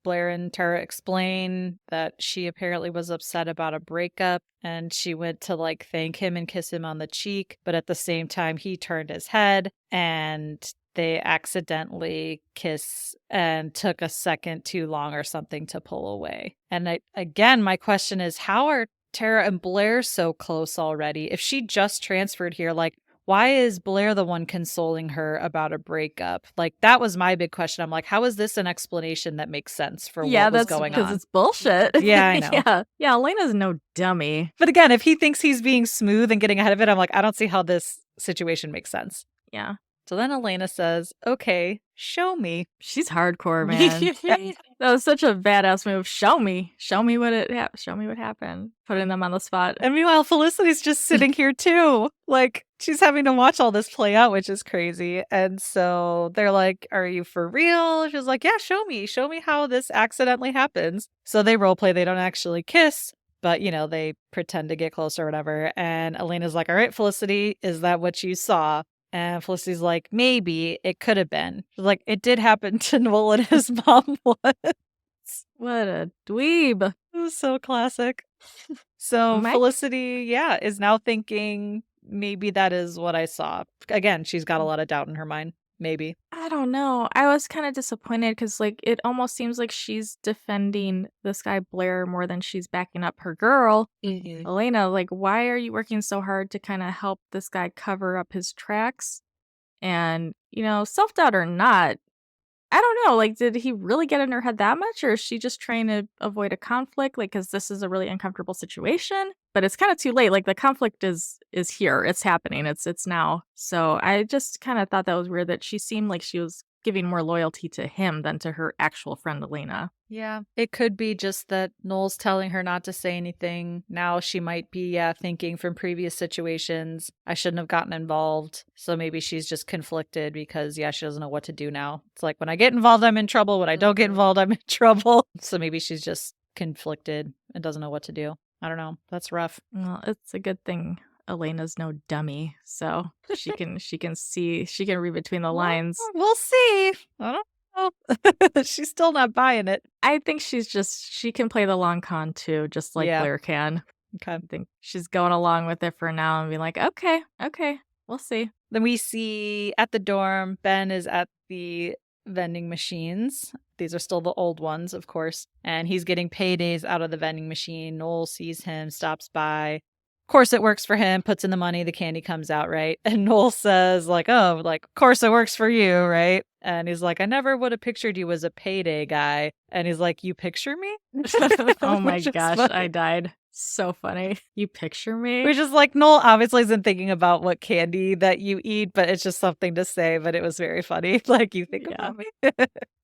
Blair and Tara explain that she apparently was upset about a breakup and she went to like thank him and kiss him on the cheek. But at the same time, he turned his head and they accidentally kiss and took a second too long or something to pull away. And again, my question is, how are Tara and Blair so close already? If she just transferred here, like, why is Blair the one consoling her about a breakup? Like, that was my big question. I'm like, how is this an explanation that makes sense for what was going because on? it's bullshit. Yeah, I know. Yeah, Elena's no dummy. But again, if he thinks he's being smooth and getting ahead of it, I'm like, I don't see how this situation makes sense. Yeah. So then Elena says, okay, show me. She's hardcore, man. That was such a badass move. Show me what happened. Putting them on the spot. And meanwhile, Felicity's just sitting here too. Like, she's having to watch all this play out, which is crazy. And so they're like, "Are you for real?" She's like, "Yeah, show me how this accidentally happens." So they role play, they don't actually kiss, but they pretend to get close or whatever. And Elena's like, "All right, Felicity, is that what you saw?" And Felicity's like, "Maybe it could have been." She's like, "It did happen to Noel and his mom once." What a dweeb. It was so classic. So My Felicity, yeah, is now thinking maybe that is what I saw. Again, she's got a lot of doubt in her mind. Maybe. I don't know. I was kind of disappointed because, like, it almost seems like she's defending this guy Blair more than she's backing up her girl, Mhm. Elena. Like, why are you working so hard to kind of help this guy cover up his tracks? And, self doubt or not, I don't know. Like, did he really get in her head that much, or is she just trying to avoid a conflict? Like, because this is a really uncomfortable situation, but it's kind of too late. Like, the conflict is here. It's happening. It's now. So I just kind of thought that was weird that she seemed like she was giving more loyalty to him than to her actual friend Elena. Yeah. It could be just that Noel's telling her not to say anything. Now she might be, thinking from previous situations, I shouldn't have gotten involved. So maybe she's just conflicted because, she doesn't know what to do now. It's like when I get involved, I'm in trouble. When I don't get Mhm. involved, I'm in trouble. So maybe she's just conflicted and doesn't know what to do. I don't know. That's rough. Well, it's a good thing Elena's no dummy, so she can read between the Well, lines. we'll see. I don't know. She's still not buying it. I think she can play the long con too, just like Yeah. Blair can. Okay. I think she's going along with it for now and being like, "Okay, okay, we'll see." Then we see at the dorm, Ben is at the vending machines. These are still the old ones, of course. And he's getting paydays out of the vending machine. Noel sees him, stops by. Of course, it works for him, puts in the money, the candy comes out, right? And Noel says, like, "Oh, like, of course it works for you, right?" And he's like, "I never would have pictured you as a payday guy." And he's like, "You picture me?" Oh my Which is gosh, funny. I died. So funny. You picture me? Which is like, Noel obviously isn't thinking about what candy that you eat, but it's just something to say, but it was very funny. Like, you think Yeah. about me.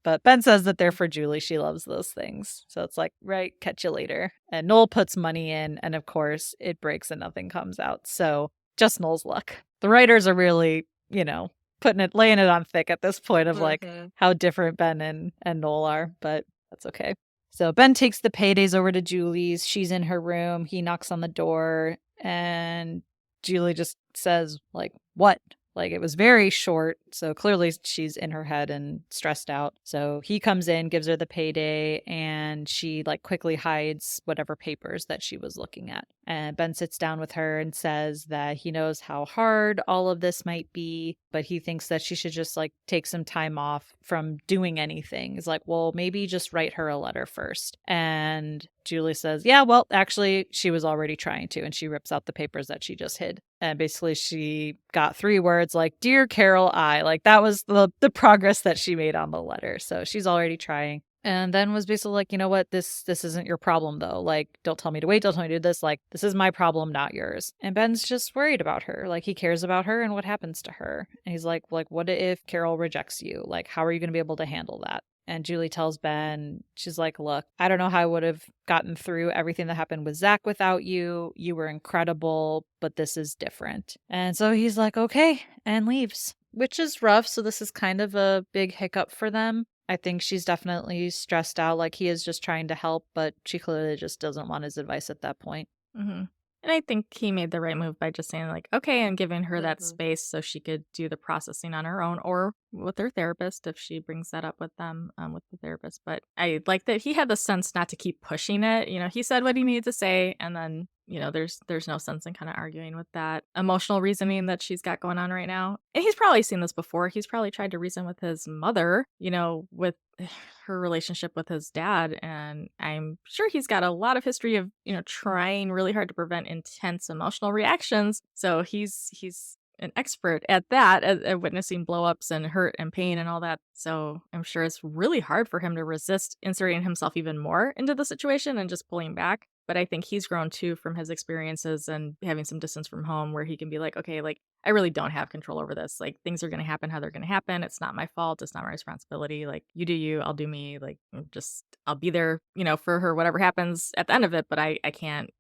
But Ben says that they're for Julie. She loves those things. So it's like, right, catch you later. And Noel puts money in, and of course, it breaks and nothing comes out. So just Noel's luck. The writers are really, laying it on thick at this point of like Mhm. how different Ben and Noel are, but that's okay. So Ben takes the paydays over to Julie's. She's in her room. He knocks on the door and Julie just says, like, "What?" Like, it was very short. So clearly she's in her head and stressed out. So he comes in, gives her the payday, and she like quickly hides whatever papers that she was looking at. And Ben sits down with her and says that he knows how hard all of this might be, but he thinks that she should just like take some time off from doing anything. He's like, "Well, maybe just write her a letter first." And Julie says, "Yeah, well, actually, she was already trying to." And she rips out the papers that she just hid. And basically, she got 3 words like, "Dear Carol, I." Like, that was the progress that she made on the letter. So she's already trying. And then was basically like, "You know what? This isn't your problem, though. Like, don't tell me to wait. Don't tell me to do this. Like, this is my problem, not yours." And Ben's just worried about her. Like, he cares about her and what happens to her. And he's like, "What if Carol rejects you? Like, how are you going to be able to handle that?" And Julie tells Ben, she's like, "Look, I don't know how I would have gotten through everything that happened with Zach without you. You were incredible, but this is different." And so he's like, "Okay," and leaves, which is rough. So this is kind of a big hiccup for them. I think she's definitely stressed out. Like, he is just trying to help, but she clearly just doesn't want his advice at that point. Mhm. And I think he made the right move by just saying like, "Okay," and giving her that Mhm. space so she could do the processing on her own or with her therapist if she brings that up with them, with the therapist. But I like that he had the sense not to keep pushing it. He said what he needed to say, and then, there's no sense in kind of arguing with that emotional reasoning that she's got going on right now. And he's probably seen this before. He's probably tried to reason with his mother, with her relationship with his dad, and I'm sure he's got a lot of history of trying really hard to prevent intense emotional reactions, so he's an expert at that, at witnessing blowups and hurt and pain and all that. So I'm sure it's really hard for him to resist inserting himself even more into the situation and just pulling back. But I think he's grown too from his experiences and having some distance from home where he can be like, okay, like I really don't have control over this. Like things are going to happen how they're going to happen. It's not my fault. It's not my responsibility. Like you do you, I'll do me. Like I'll be there, for her whatever happens at the end of it, but I can't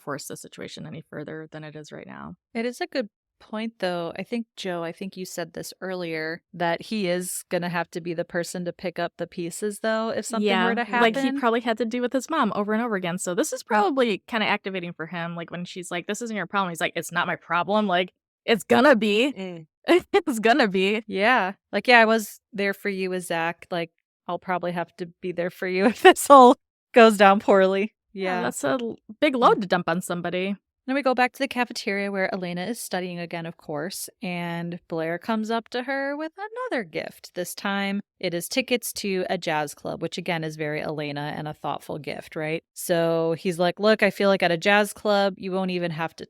force the situation any further than it is right now. It is a good point, though. I think, Joe, I think you said this earlier, that he is going to have to be the person to pick up the pieces, though, if something were Yeah, to like, he happen. probably had to do with his mom over and over again, so this is probably kinda activating for him, like, when she's like, "This isn't your problem," he's like, "It's not my problem," like, "It's gonna be. Mm. It's gonna be." Yeah. Like, yeah, I was there for you with Zach. Like, I'll probably have to be there for you if this all goes down poorly. Yeah, Yeah. that's a big load to dump on somebody. Then we go back to the cafeteria where Elena is studying again, of course, and Blair comes up to her with another gift. This time it is tickets to a jazz club, which again is very Elena and a thoughtful gift, right? So he's like, look, I feel like at a jazz club, you won't even have to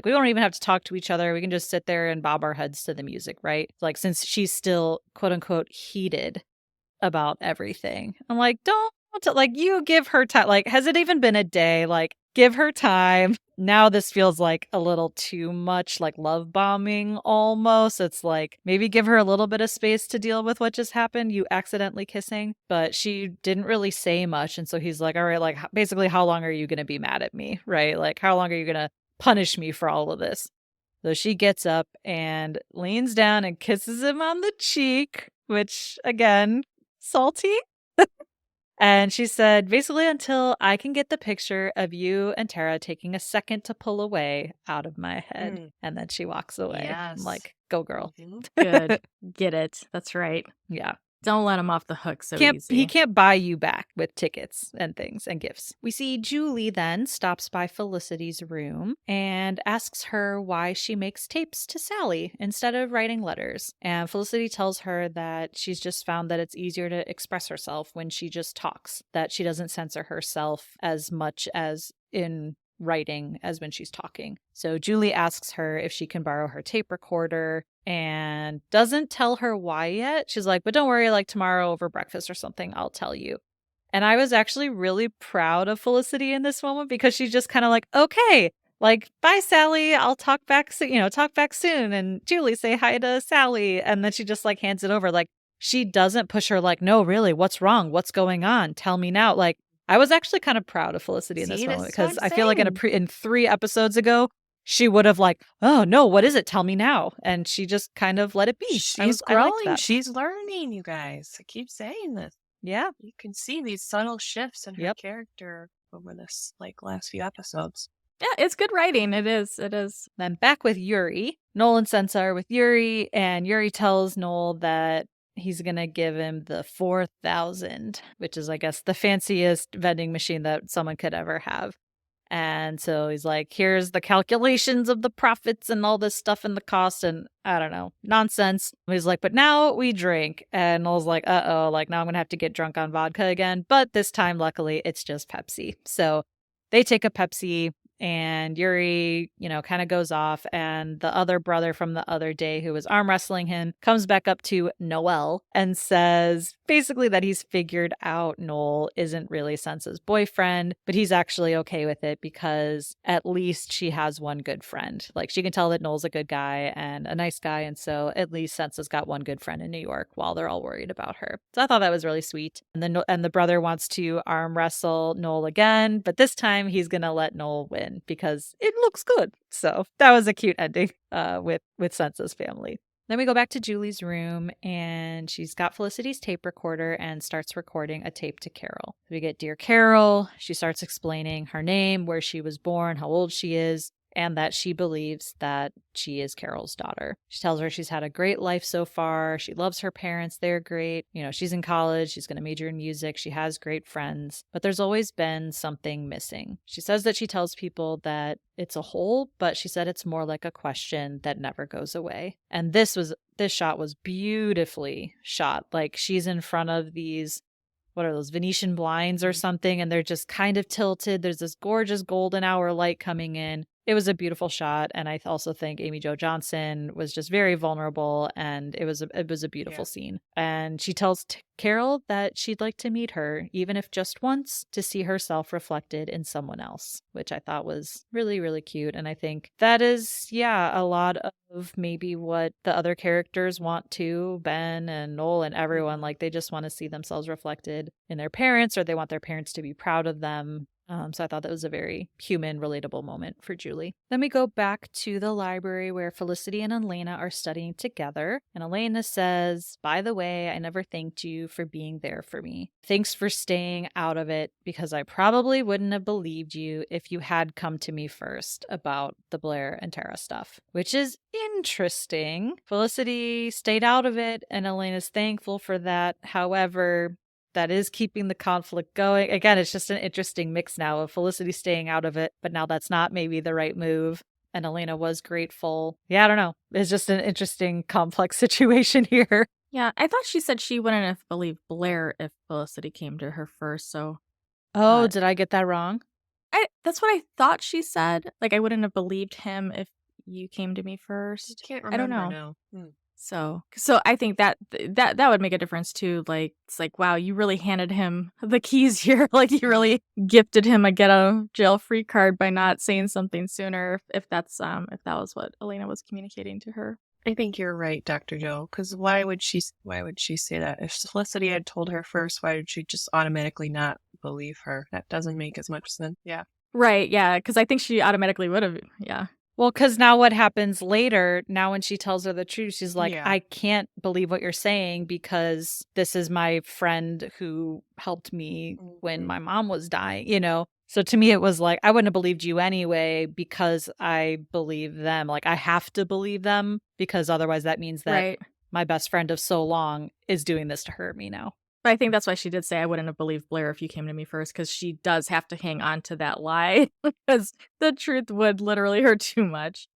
we won't even have to talk to each other. We can just sit there and bob our heads to the music, right? Like, since she's still quote unquote heated about everything. I'm like, don't, like, you give her time. Like, has it even been a day? Like, give her time. Now this feels like a little too much, like love bombing almost. It's like, maybe give her a little bit of space to deal with what just happened, you accidentally kissing. But she didn't really say much. And so he's like, all right, like, basically, how long are you going to be mad at me? Right? Like, how long are you going to punish me for all of this? So she gets up and leans down and kisses him on the cheek, which, again, salty. And she said, basically, until I can get the picture of you and Tara taking a second to pull away out of my head. Mm. And then she walks away. I'm Yes. like, go girl. Mhm. Good. Get it. That's right. Yeah. Don't let him off the hook so He easy. can't buy you back with tickets and things and gifts. We see Julie then stops by Felicity's room and asks her why she makes tapes to Sally instead of writing letters. And Felicity tells her that she's just found that it's easier to express herself when she just talks, that she doesn't censor herself as much as in writing as when she's talking. So Julie asks her if she can borrow her tape recorder and doesn't tell her why yet. She's like, but don't worry, like tomorrow over breakfast or something, I'll tell you. And I was actually really proud of Felicity in this moment because she's just kind of like, okay, like, bye, Sally. I'll talk back soon, talk back soon. And Julie, say hi to Sally. And then she just like hands it over. Like, she doesn't push her like, no, really, what's wrong? What's going on? Tell me now. Like, I was actually kind of proud of Felicity in this See, moment this is what because I'm I feel like saying. in 3 episodes ago, she would have like, oh no, what is it? Tell me now. And she just kind of let it be. She's I liked growing. that. She's learning, you guys. I keep saying this. Yeah. You can see these subtle shifts in her Yep. character over this last few episodes. Yeah, it's good writing. It is. It is. Then back with Yuri. Noel and Sensa are with Yuri, and Yuri tells Noel that he's going to give him the 4,000, which is, I guess, the fanciest vending machine that someone could ever have. And so he's like, here's the calculations of the profits and all this stuff and the cost and I don't know, nonsense. He's like, but now we drink. And Noel's like, uh-oh, like now I'm going to have to get drunk on vodka again. But this time, luckily, it's just Pepsi. So they take a Pepsi and Yuri, kind of goes off. And the other brother from the other day who was arm wrestling him comes back up to Noel and says basically that he's figured out Noel isn't really Sensa's boyfriend, but he's actually okay with it because at least she has one good friend. Like, she can tell that Noel's a good guy and a nice guy. And so at least Sensa's got one good friend in New York while they're all worried about her. So I thought that was really sweet. And then the brother wants to arm wrestle Noel again, but this time he's going to let Noel win because it looks good. So that was a cute ending with Sensa's family. Then we go back to Julie's room and she's got Felicity's tape recorder and starts recording a tape to Carol. We get Dear Carol. She starts explaining her name, where she was born, how old she is, and that she believes that she is Carol's daughter. She tells her she's had a great life so far. She loves her parents. They're great. She's in college. She's going to major in music. She has great friends. But there's always been something missing. She says that she tells people that it's a hole, but she said it's more like a question that never goes away. And this shot was beautifully shot. Like, she's in front of these, what are those, Venetian blinds or something, and they're just kind of tilted. There's this gorgeous golden hour light coming in. It was a beautiful shot, and I also think Amy Jo Johnson was just very vulnerable, and it was a beautiful scene. And she tells Carol that she'd like to meet her, even if just once, to see herself reflected in someone else, which I thought was really, really cute. And I think that is, a lot of maybe what the other characters want to, Ben and Noel and everyone. Like, they just want to see themselves reflected in their parents, or they want their parents to be proud of them. So I thought that was a very human, relatable moment for Julie. Then we go back to the library where Felicity and Elena are studying together. And Elena says, "By the way, I never thanked you for being there for me. Thanks for staying out of it because I probably wouldn't have believed you if you had come to me first about the Blair and Tara stuff," which is interesting. Felicity stayed out of it and Elena's thankful for that. However, that is keeping the conflict going. Again, it's just an interesting mix now of Felicity staying out of it, but now that's not maybe the right move. And Elena was grateful. Yeah, I don't know. It's just an interesting, complex situation here. Yeah, I thought she said she wouldn't have believed Blair if Felicity came to her first, so Oh, uh, did I get that wrong? that's what I thought she said. Like, I wouldn't have believed him if you came to me I first. can't I don't remember know. now. So I think that would make a difference too. Like, it's like, wow, you really handed him the keys here. Like, you really gifted him a get out of jail free card by not saying something sooner. If that was what Elena was communicating to her. I think you're right, Dr. Joe. Because why would she say that? If Felicity had told her first, why would she just automatically not believe her? That doesn't make as much sense. Yeah. Right? Yeah, because I think she automatically would have. Yeah. Well, because now what happens later, now when she tells her the truth, she's like, Yeah. I can't believe what you're saying because this is my friend who helped me when my mom was dying, you know? So to me, it was like, I wouldn't have believed you anyway because I believe them. Like, I have to believe them because otherwise that means that Right. my best friend of so long is doing this to hurt me now. But I think that's why she did say I wouldn't have believed Blair if you came to me first, because she does have to hang on to that lie because the truth would literally hurt too much.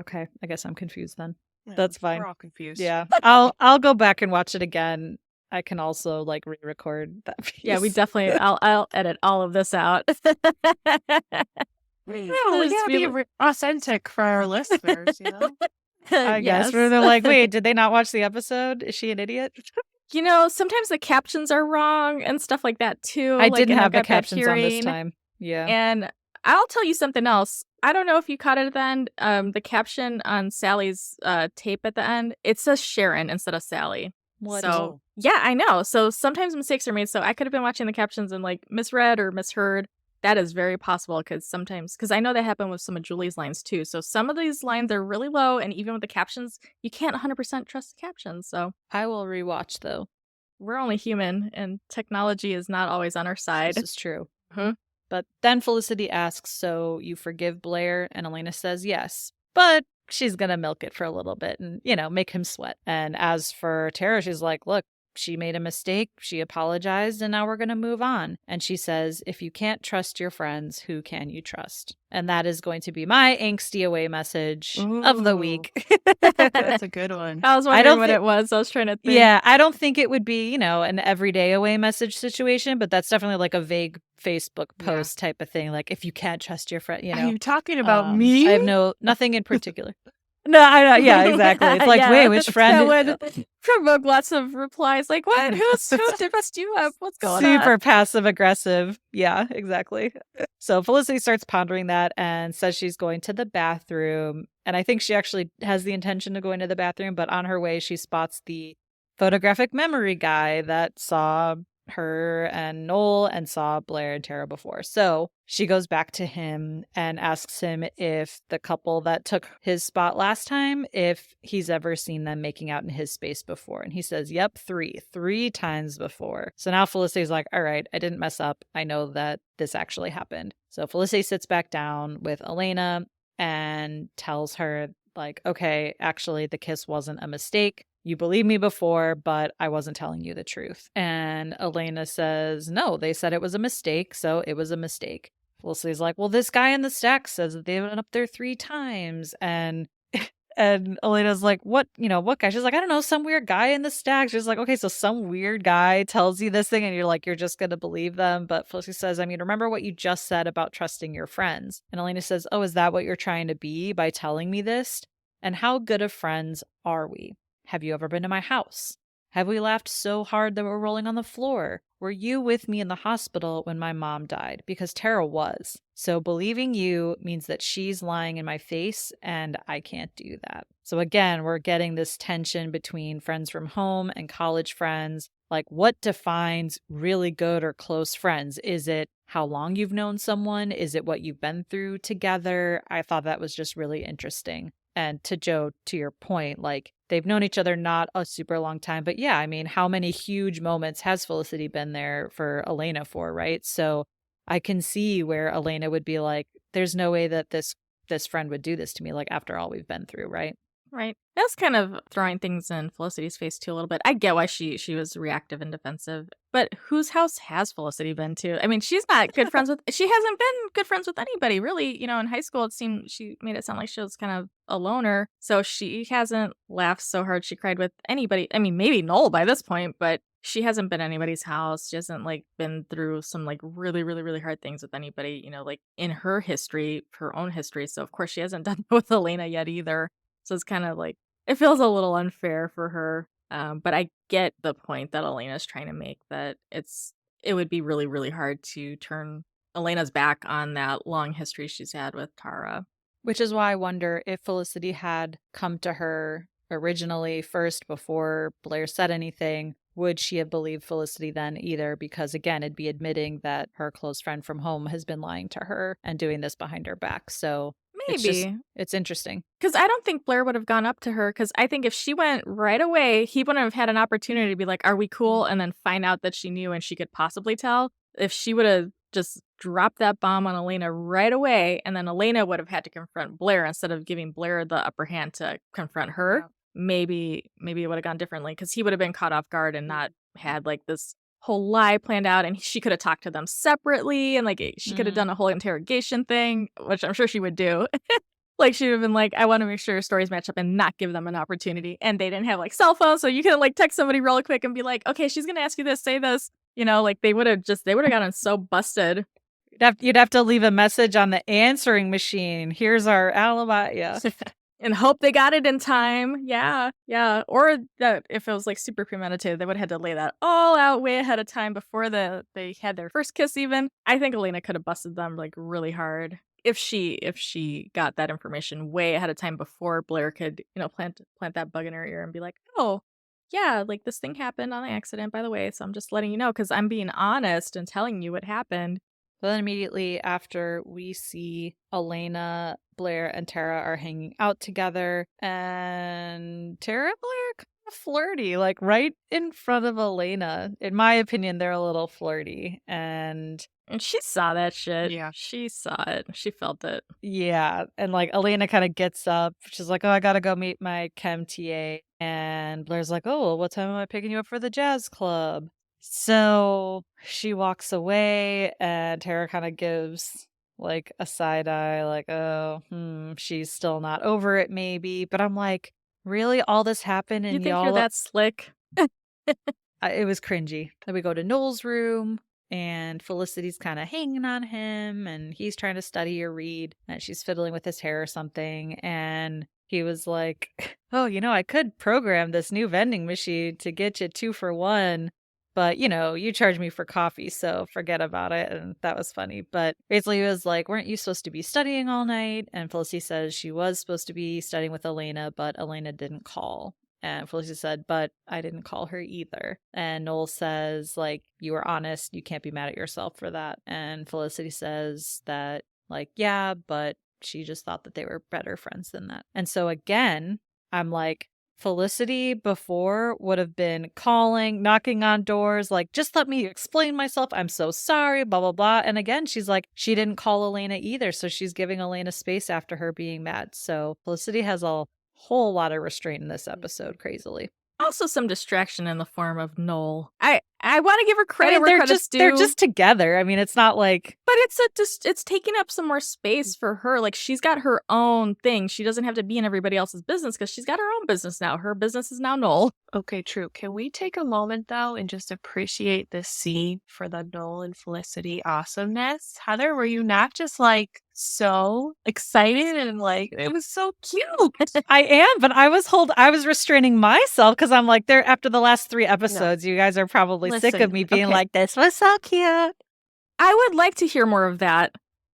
Okay, I guess I'm confused then. Yeah, That's fine. We're all confused. Yeah, I'll go back and watch it again. I can also like re-record that piece. Yeah, we definitely. I'll edit all of this out. We gotta be authentic for our listeners, you know? I guess where they're like, wait, did they not watch the episode? Is she an idiot? You know, sometimes the captions are wrong and stuff like that too. I like, didn't and have I've the got bad captions on this hearing. time. Yeah. And I'll tell you something else. I don't know if you caught it at the end. The caption on Sally's tape at the end, it says Sharon instead of Sally. What? So yeah, I know. So sometimes mistakes are made. So I could have been watching the captions and like misread or misheard. That is very possible because I know that happened with some of Julie's lines too. So some of these lines are really low, and even with the captions, you can't 100% trust the captions. So I will rewatch though. we're only human, and technology is not always on our side. This is true. Huh? But then Felicity asks, so you forgive Blair? And Elena says yes. But she's going to milk it for a little bit and, you know, make him sweat. And as for Tara, she's like, look, she made a mistake. She apologized, and now we're going to move on. And she says, if you can't trust your friends, who can you trust? And that is going to be my angsty away message of the week. That's a good one. I was wondering what it was. I was trying to think. Yeah, I don't think it would be, you know, an everyday away message situation, but that's definitely like a vague Facebook post type of thing. Like, if you can't trust your friend, you know. Are you talking about me? I have nothing in particular. No, I know. Yeah, exactly. It's like, Yeah, wait, which friend? That would provoke lots of replies. Like, what? Who messed you up? What's going on? Super passive aggressive. Yeah, exactly. So Felicity starts pondering that and says she's going to the bathroom. And I think she actually has the intention of going to the bathroom, but on her way, she spots the photographic memory guy that saw her and Noel and saw Blair and Tara before. So she goes back to him and asks him if the couple that took his spot last time, if he's ever seen them making out in his space before. And he says, yep, three times before. So now Felicity's like, all right, I didn't mess up. I know that this actually happened. So Felicity sits back down with Elena and tells her, like, okay, actually, the kiss wasn't a mistake. You believed me before, but I wasn't telling you the truth. And Elena says, no, they said it was a mistake, so it was a mistake. Felicity's like, well, this guy in the stack says that they went up there 3 times. And Elena's like, what guy? She's like, I don't know, some weird guy in the stack. She's like, okay, so some weird guy tells you this thing and you're like, you're just going to believe them. But Felicity says, I mean, remember what you just said about trusting your friends. And Elena says, oh, is that what you're trying to be by telling me this? And how good of friends are we? Have you ever been to my house? Have we laughed so hard that we're rolling on the floor? Were you with me in the hospital when my mom died? Because Tara was. So believing you means that she's lying in my face, and I can't do that. So again, we're getting this tension between friends from home and college friends. Like, what defines really good or close friends? Is it how long you've known someone? Is it what you've been through together? I thought that was just really interesting. And to Joe, to your point, like they've known each other not a super long time, but yeah, I mean, how many huge moments has Felicity been there for Elena for, right? So I can see where Elena would be like, there's no way that this friend would do this to me, like after all we've been through, right? Right. That's kind of throwing things in Felicity's face too a little bit. I get why she was reactive and defensive, but whose house has Felicity been to? I mean, she's not good friends with. She hasn't been good friends with anybody really. You know, in high school, it seemed she made it sound like she was kind of a loner. So she hasn't laughed so hard she cried with anybody. I mean, maybe Noel by this point, but she hasn't been anybody's house. She hasn't like been through some like really, really, really hard things with anybody. You know, like in her history, her own history. So of course she hasn't done it with Elena yet either. So it's kind of like it feels a little unfair for her. But I get the point that Elena's trying to make that it would be really, really hard to turn Elena's back on that long history she's had with Tara. Which is why I wonder if Felicity had come to her originally first before Blair said anything, would she have believed Felicity then either? Because again, it'd be admitting that her close friend from home has been lying to her and doing this behind her back. So Maybe. it's interesting. Because I don't think Blair would have gone up to her. Because I think if she went right away, he wouldn't have had an opportunity to be like, "Are we cool?" and then find out that she knew and she could possibly tell. If she would have just dropped that bomb on Elena right away, and then Elena would have had to confront Blair instead of giving Blair the upper hand to confront her, maybe it would have gone differently. Because he would have been caught off guard and not had like this whole lie planned out, and she could have talked to them separately, and like she could have done a whole interrogation thing, which I'm sure she would do. Like she would have been like, I want to make sure stories match up and not give them an opportunity. And they didn't have like cell phones, so you could like text somebody real quick and be like, okay, she's gonna ask you this, say this. You know, like they would have gotten so busted. You'd have to leave a message on the answering machine. Here's our alibi. Yeah. And hope they got it in time. Yeah. Or that if it was like super premeditated, they would have had to lay that all out way ahead of time before they had their first kiss even. I think Elena could have busted them like really hard if she got that information way ahead of time before Blair could, you know, plant that bug in her ear and be like, "Oh, yeah, like this thing happened on accident, by the way, so I'm just letting you know because I'm being honest and telling you what happened." But then immediately after, we see Elena, Blair, and Tara are hanging out together, and Tara and Blair are kind of flirty, like right in front of Elena. In my opinion, they're a little flirty, and she saw that shit. Yeah. She saw it. She felt it. Yeah, and like Elena kind of gets up. She's like, "Oh, I gotta go meet my chem TA," and Blair's like, "Oh, well, what time am I picking you up for the jazz club?" So she walks away, and Tara kind of gives like a side eye, like, "Oh, she's still not over it, maybe." But I'm like, really, all this happened, and You think y'all? you're that slick? It was cringy. Then we go to Noel's room, and Felicity's kind of hanging on him, and he's trying to study or read, and she's fiddling with his hair or something, and he was like, "Oh, you know, I could program this new vending machine to get you 2 for 1. But, you know, you charge me for coffee, so forget about it." And that was funny. But basically, he was like, "Weren't you supposed to be studying all night?" And Felicity says she was supposed to be studying with Elena, but Elena didn't call. And Felicity said, "But I didn't call her either." And Noel says, like, "You were honest. You can't be mad at yourself for that." And Felicity says that, like, yeah, but she just thought that they were better friends than that. And so again, I'm like, Felicity before would have been calling, knocking on doors, like, "Just let me explain myself. I'm so sorry, blah, blah, blah." And again, she's like, she didn't call Elena either. So she's giving Elena space after her being mad. So Felicity has a whole lot of restraint in this episode, crazily. Also some distraction in the form of Noel. I want to give her credit I mean, where they're credit's just due. they're just together. I mean, it's not like, but it's taking up some more space for her. Like she's got her own thing. She doesn't have to be in everybody else's business because she's got her own business now. Her business is now Noel. Okay, true. Can we take a moment though and just appreciate this scene for the Noel and Felicity awesomeness? Heather, were you not just like so excited and like it was so cute? I am, but I was restraining myself because I'm like, they're after the last 3 episodes, you guys are probably sick of Listen, me being okay. like, "This was so cute." I would like to hear more of that.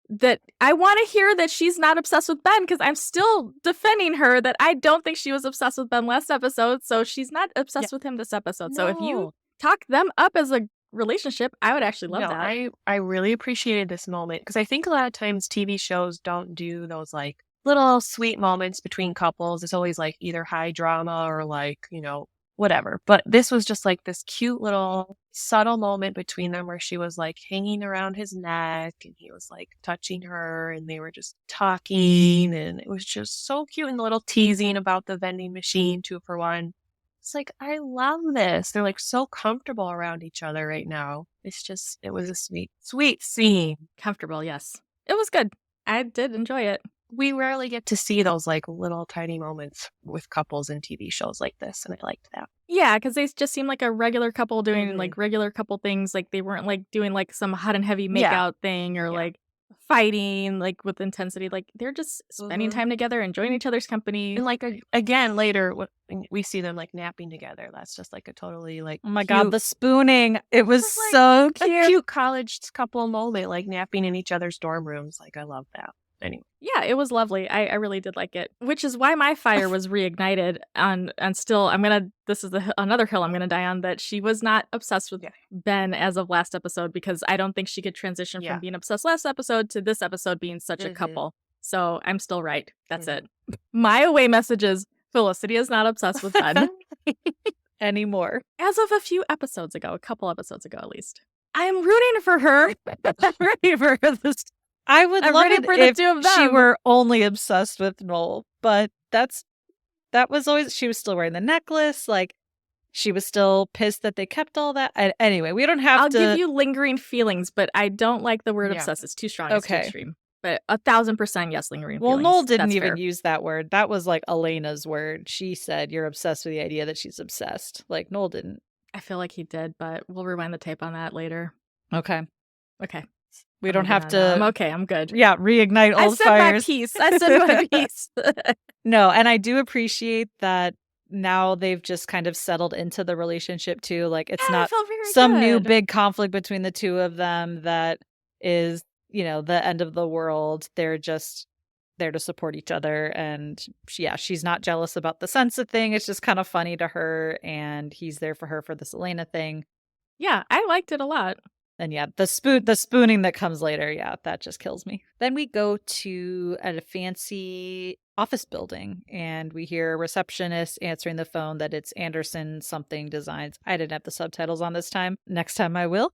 That I want to hear that she's not obsessed with Ben because I'm still defending her that I don't think she was obsessed with Ben last episode. So she's not obsessed with him this episode. So if you talk them up as a relationship, I would actually love No, that. I really appreciated this moment because I think a lot of times TV shows don't do those like little sweet moments between couples. It's always like either high drama or like, whatever. But this was just like this cute little subtle moment between them where she was like hanging around his neck and he was like touching her and they were just talking and it was just so cute and a little teasing about the vending machine, 2 for 1. It's like, I love this. They're like so comfortable around each other right now. It was a sweet, sweet scene. Comfortable, yes. It was good. I did enjoy it. We rarely get to see those like little tiny moments with couples in TV shows like this, and I liked that. Yeah, because they just seemed like a regular couple doing, Mhm. like, regular couple things, like, they weren't, like, doing, like, some hot and heavy Yeah. makeout thing or, Yeah. like, fighting, like, with intensity, like, they're just spending Mhm. time together, enjoying each other's company. And like again later, we see them like napping together. That's just like a totally like Oh my God, cute, the spooning. It was just like so a cute. cute college couple moment, like napping in each other's dorm rooms. Like I love that. Anyway. Yeah, it was lovely. I really did like it, which is why my fire was reignited and still this is another hill I'm gonna die on, that she was not obsessed with Yeah. Ben as of last episode, because I don't think she could transition Yeah. from being obsessed last episode to this episode being such a Mhm. couple. So I'm still right. That's Mhm. it. My away message is Felicity is not obsessed with Ben. Anymore. As of a couple episodes ago at least. I'm rooting for her. I'm ready for this. I would I'm love ready it for the if two of she them. were only obsessed with Noel, but that was always, she was still wearing the necklace, like she was still pissed that they kept all that. Anyway, we don't have I'll to. give you lingering feelings, but I don't like the word Yeah. obsessed. It's too strong. It's too Okay. extreme. But 1,000% yes, lingering Well, feelings. Noel didn't That's even fair. use that word. That was like Elena's word. She said, "You're obsessed with the idea that she's obsessed." Like Noel didn't. I feel like he did, but we'll rewind the tape on that later. Okay. Okay. We I'm don't moving have on to. now. I'm okay. I'm good. Yeah, reignite I old said fires. my piece. I said my piece. No, and I do appreciate that now they've just kind of settled into the relationship too. Like it's Yeah, not it felt very some new good. big conflict between the two of them that is, the end of the world. They're just there to support each other. And she's not jealous about the Sensa thing. It's just kind of funny to her. And he's there for her for this Elena thing. Yeah, I liked it a lot. And the spooning that comes later, that just kills me. Then we go to a fancy office building and we hear a receptionist answering the phone that it's Anderson something designs. I didn't have the subtitles on this time. Next time I will.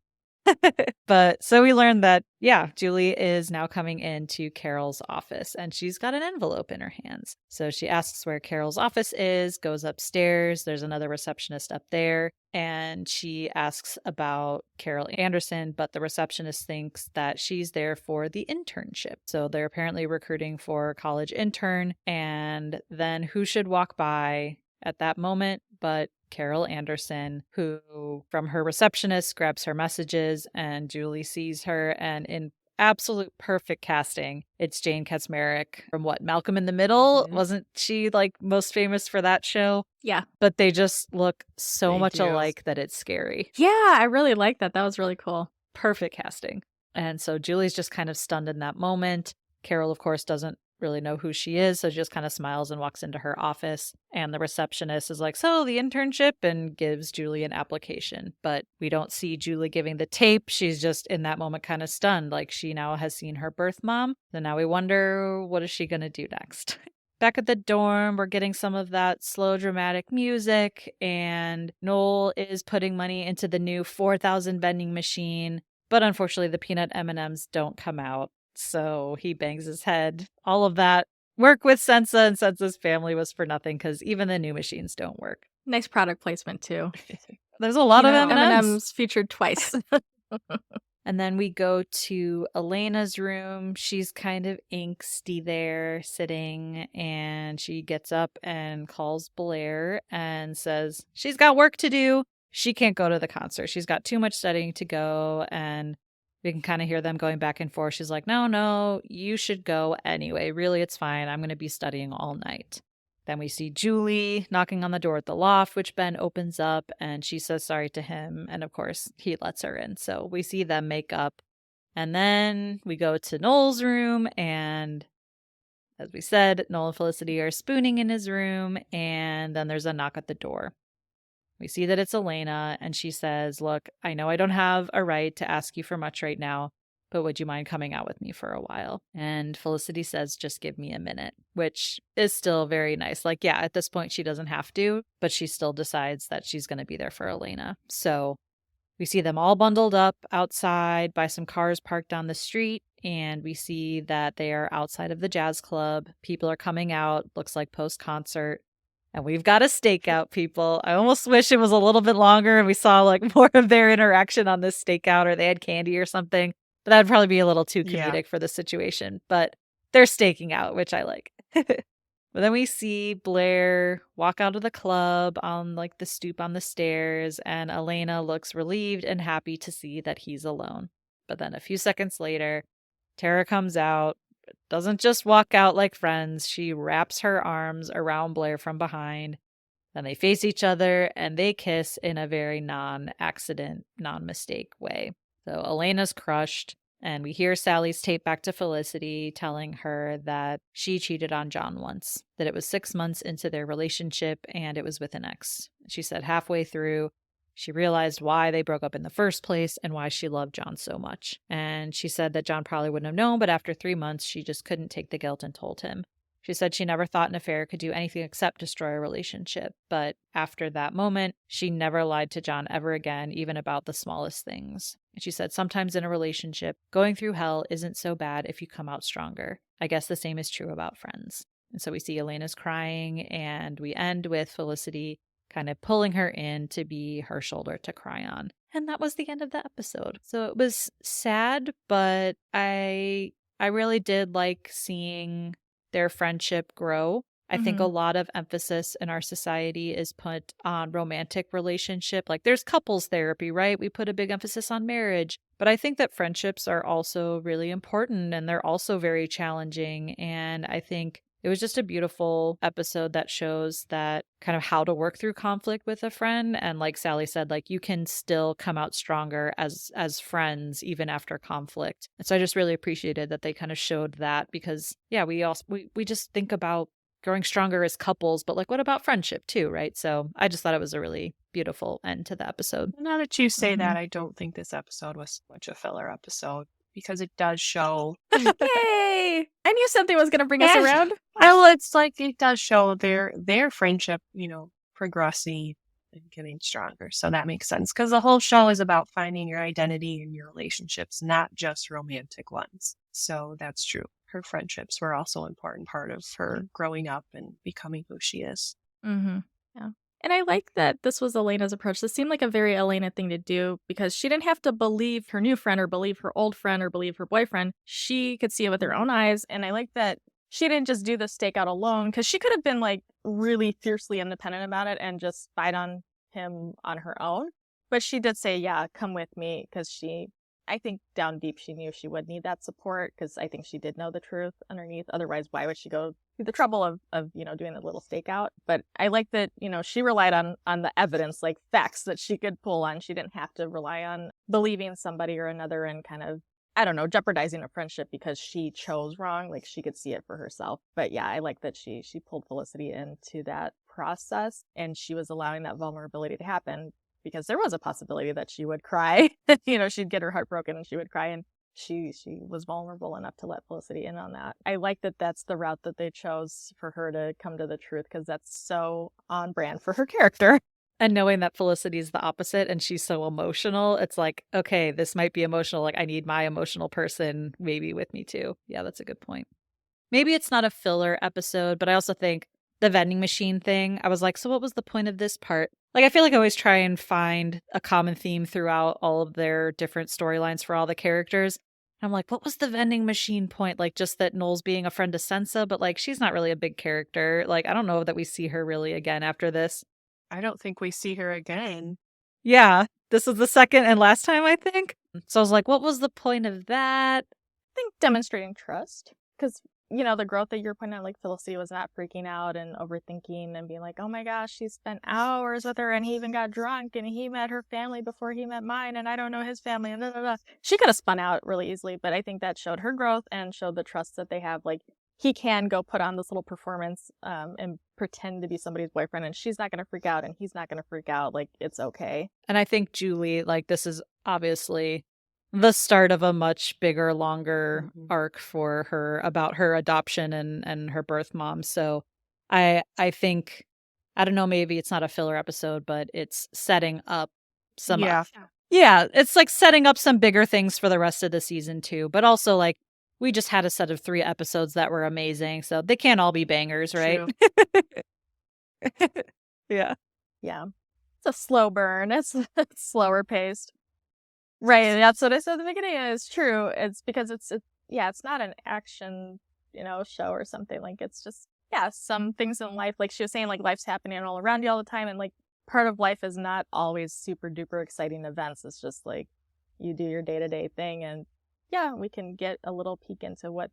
But so we learned that, Julie is now coming into Carol's office and she's got an envelope in her hands. So she asks where Carol's office is, goes upstairs. There's another receptionist up there. And she asks about Carol Anderson, but the receptionist thinks that she's there for the internship. So they're apparently recruiting for a college intern. And then who should walk by at that moment but Carol Anderson, who from her receptionist grabs her messages and Julie sees her, and in absolute perfect casting, it's Jane Kaczmarek from Malcolm in the Middle. Mhm. Wasn't she like most famous for that show? Yeah. But they just look so They much do. alike that it's scary. Yeah, I really liked that. That was really cool. Perfect casting. And so Julie's just kind of stunned in that moment. Carol, of course, doesn't really know who she is, so she just kind of smiles and walks into her office. And the receptionist is like, "So, the internship," and gives Julie an application. But we don't see Julie giving the tape. She's just in that moment kind of stunned, like she now has seen her birth mom. So now we wonder, what is she going to do next? Back at the dorm, we're getting some of that slow dramatic music, and Noel is putting money into the new 4,000 vending machine, but unfortunately the peanut M&Ms don't come out, so he bangs his head. All of that work with Sensa and Sensa's family was for nothing because even the new machines don't work. Nice product placement too. There's a lot of Yeah. M&Ms. M&Ms featured twice. And then we go to Elena's room. She's kind of angsty there, sitting, and she gets up and calls Blair and says she's got work to do. She can't go to the concert. She's got too much studying to go, and we can kind of hear them going back and forth. She's like, no, you should go anyway. Really, it's fine. I'm going to be studying all night. Then we see Julie knocking on the door at the loft, which Ben opens up, and she says sorry to him. And of course, he lets her in. So we see them make up. And then we go to Noel's room, and as we said, Noel and Felicity are spooning in his room, and then there's a knock at the door. We see that it's Elena, and she says, "Look, I know I don't have a right to ask you for much right now, but would you mind coming out with me for a while?" And Felicity says, "Just give me a minute," which is still very nice. Like, yeah, at this point, she doesn't have to, but she still decides that she's going to be there for Elena. So we see them all bundled up outside by some cars parked down the street, and we see that they are outside of the jazz club. People are coming out, looks like post-concert. And we've got a stakeout, people. I almost wish it was a little bit longer and we saw like more of their interaction on this stakeout, or they had candy or something. But that'd probably be a little too Yeah. comedic for the situation. But they're staking out, which I like. But then we see Blair walk out of the club on like the stoop on the stairs, and Elena looks relieved and happy to see that he's alone. But then a few seconds later, Tara comes out, doesn't just walk out like friends. She wraps her arms around Blair from behind. Then they face each other and they kiss in a very non-accident, non-mistake way. So Elena's crushed, and we hear Sally's tape back to Felicity telling her that she cheated on John once, that it was 6 months into their relationship and it was with an ex. She said halfway through, she realized why they broke up in the first place and why she loved John so much. And she said that John probably wouldn't have known, but after 3 months, she just couldn't take the guilt and told him. She said she never thought an affair could do anything except destroy a relationship. But after that moment, she never lied to John ever again, even about the smallest things. And she said sometimes in a relationship, going through hell isn't so bad if you come out stronger. I guess the same is true about friends. And so we see Elena's crying, and we end with Felicity kind of pulling her in to be her shoulder to cry on. And that was the end of the episode. So it was sad, but I really did like seeing their friendship grow. I think a lot of emphasis in our society is put on romantic relationship. Like there's couples therapy, right? We put a big emphasis on marriage, but I think that friendships are also really important and they're also very challenging. And I think it was just a beautiful episode that shows that kind of how to work through conflict with a friend. And like Sally said, like you can still come out stronger as friends even after conflict. And so I just really appreciated that they kind of showed that, because yeah, we just think about growing stronger as couples, but like what about friendship too, right? So I just thought it was a really beautiful end to the episode. Now that you say that, I don't think this episode was so much a filler episode, because it does show. Yay! I knew something was going to bring us around. Well, it's like it does show their friendship, progressing and getting stronger. So that makes sense, because the whole show is about finding your identity in your relationships, not just romantic ones. So that's true. Her friendships were also an important part of her growing up and becoming who she is. Yeah. And I like that this was Elena's approach. This seemed like a very Elena thing to do, because she didn't have to believe her new friend or believe her old friend or believe her boyfriend. She could see it with her own eyes. And I like that she didn't just do the stakeout alone, because she could have been like really fiercely independent about it and just fight on him on her own. But she did say, yeah, come with me, because I think down deep she knew she would need that support, because I think she did know the truth underneath. Otherwise, why would she go through the trouble of doing a little stakeout? But I like that, she relied on the evidence, like facts that she could pull on. She didn't have to rely on believing somebody or another and kind of, I don't know, jeopardizing a friendship because she chose wrong. Like she could see it for herself. But yeah, I like that she pulled Felicity into that process, and she was allowing that vulnerability to happen, because there was a possibility that she would cry. She'd get her heart broken and she would cry, and she was vulnerable enough to let Felicity in on that. I like that that's the route that they chose for her to come to the truth, because that's so on brand for her character. And knowing that Felicity's the opposite and she's so emotional, it's like, okay, this might be emotional. Like I need my emotional person maybe with me too. Yeah, that's a good point. Maybe it's not a filler episode, but I also think the vending machine thing, I was like, so what was the point of this part? Like, I feel like I always try and find a common theme throughout all of their different storylines for all the characters. And I'm like, what was the vending machine point? Like, just that Noel's being a friend to Sansa, but like, she's not really a big character. Like, I don't know that we see her really again after this. I don't think we see her again. Yeah, this is the second and last time, I think. So I was like, what was the point of that? I think demonstrating trust, because the growth that you're pointing out, like Felicity was not freaking out and overthinking and being like, oh my gosh, she spent hours with her and he even got drunk and he met her family before he met mine and I don't know his family and blah, blah, blah. She could have spun out really easily, but I think that showed her growth and showed the trust that they have. Like, he can go put on this little performance and pretend to be somebody's boyfriend, and she's not going to freak out and he's not going to freak out. Like, it's okay. And I think Julie, like, this is obviously the start of a much bigger, longer arc for her about her adoption and her birth mom. So I think, I don't know, maybe it's not a filler episode, but it's setting up some yeah, it's like setting up some bigger things for the rest of the season too. But also, like, we just had a set of 3 episodes that were amazing, so they can't all be bangers, right? Yeah. Yeah. It's a slow burn. It's slower paced. Right. That's what I said at the beginning. It's true. It's because it's not an action, show or something. Like, it's just, some things in life, like she was saying, like, life's happening all around you all the time. And, like, part of life is not always super duper exciting events. It's just like you do your day-to-day thing. And we can get a little peek into what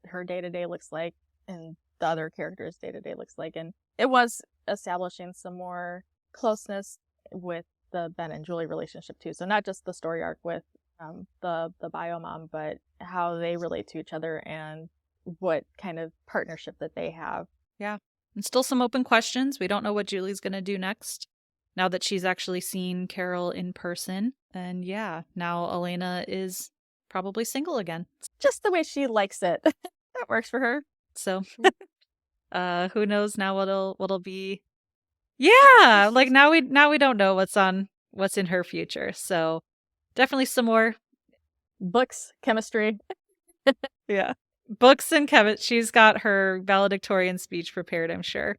her day-to-day looks like and the other characters' day-to-day looks like. And it was establishing some more closeness with the Ben and Julie relationship too. So not just the story arc with the bio mom, but how they relate to each other and what kind of partnership that they have. Yeah. And still some open questions. We don't know what Julie's going to do next now that she's actually seen Carol in person. And now Elena is probably single again. Just the way she likes it. That works for her. So who knows now what'll be. Yeah, like now we don't know what's in her future. So definitely some more books, chemistry. Yeah. Books and chemistry. She's got her valedictorian speech prepared, I'm sure.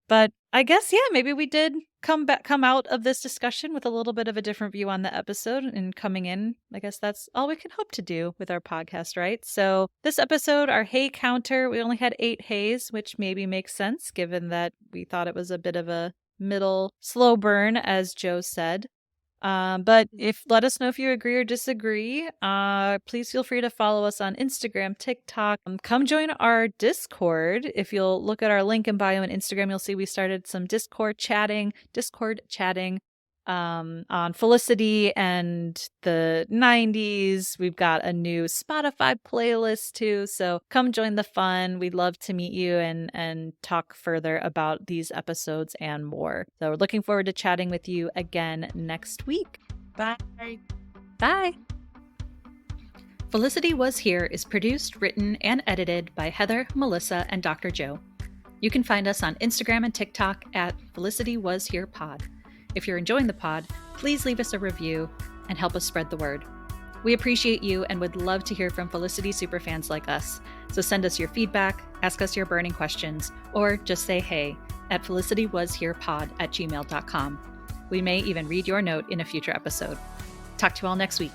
But I guess, maybe we did come out of this discussion with a little bit of a different view on the episode and coming in. I guess that's all we can hope to do with our podcast, right? So this episode, our hay counter, we only had 8 hays, which maybe makes sense given that we thought it was a bit of a middle slow burn, as Joe said. But let us know if you agree or disagree. Please feel free to follow us on Instagram, TikTok. Come join our Discord. If you'll look at our link in bio on Instagram, you'll see we started some Discord chatting on Felicity and the 90s. We've got a new Spotify playlist too. So come join the fun. We'd love to meet you and talk further about these episodes and more. So we're looking forward to chatting with you again next week. Bye. Bye. Felicity Was Here is produced, written, and edited by Heather, Melissa, and Dr. Joe. You can find us on Instagram and TikTok at Felicity Was Here Pod. If you're enjoying the pod, please leave us a review and help us spread the word. We appreciate you and would love to hear from Felicity superfans like us. So send us your feedback, ask us your burning questions, or just say hey at felicitywasherepod@gmail.com. We may even read your note in a future episode. Talk to you all next week.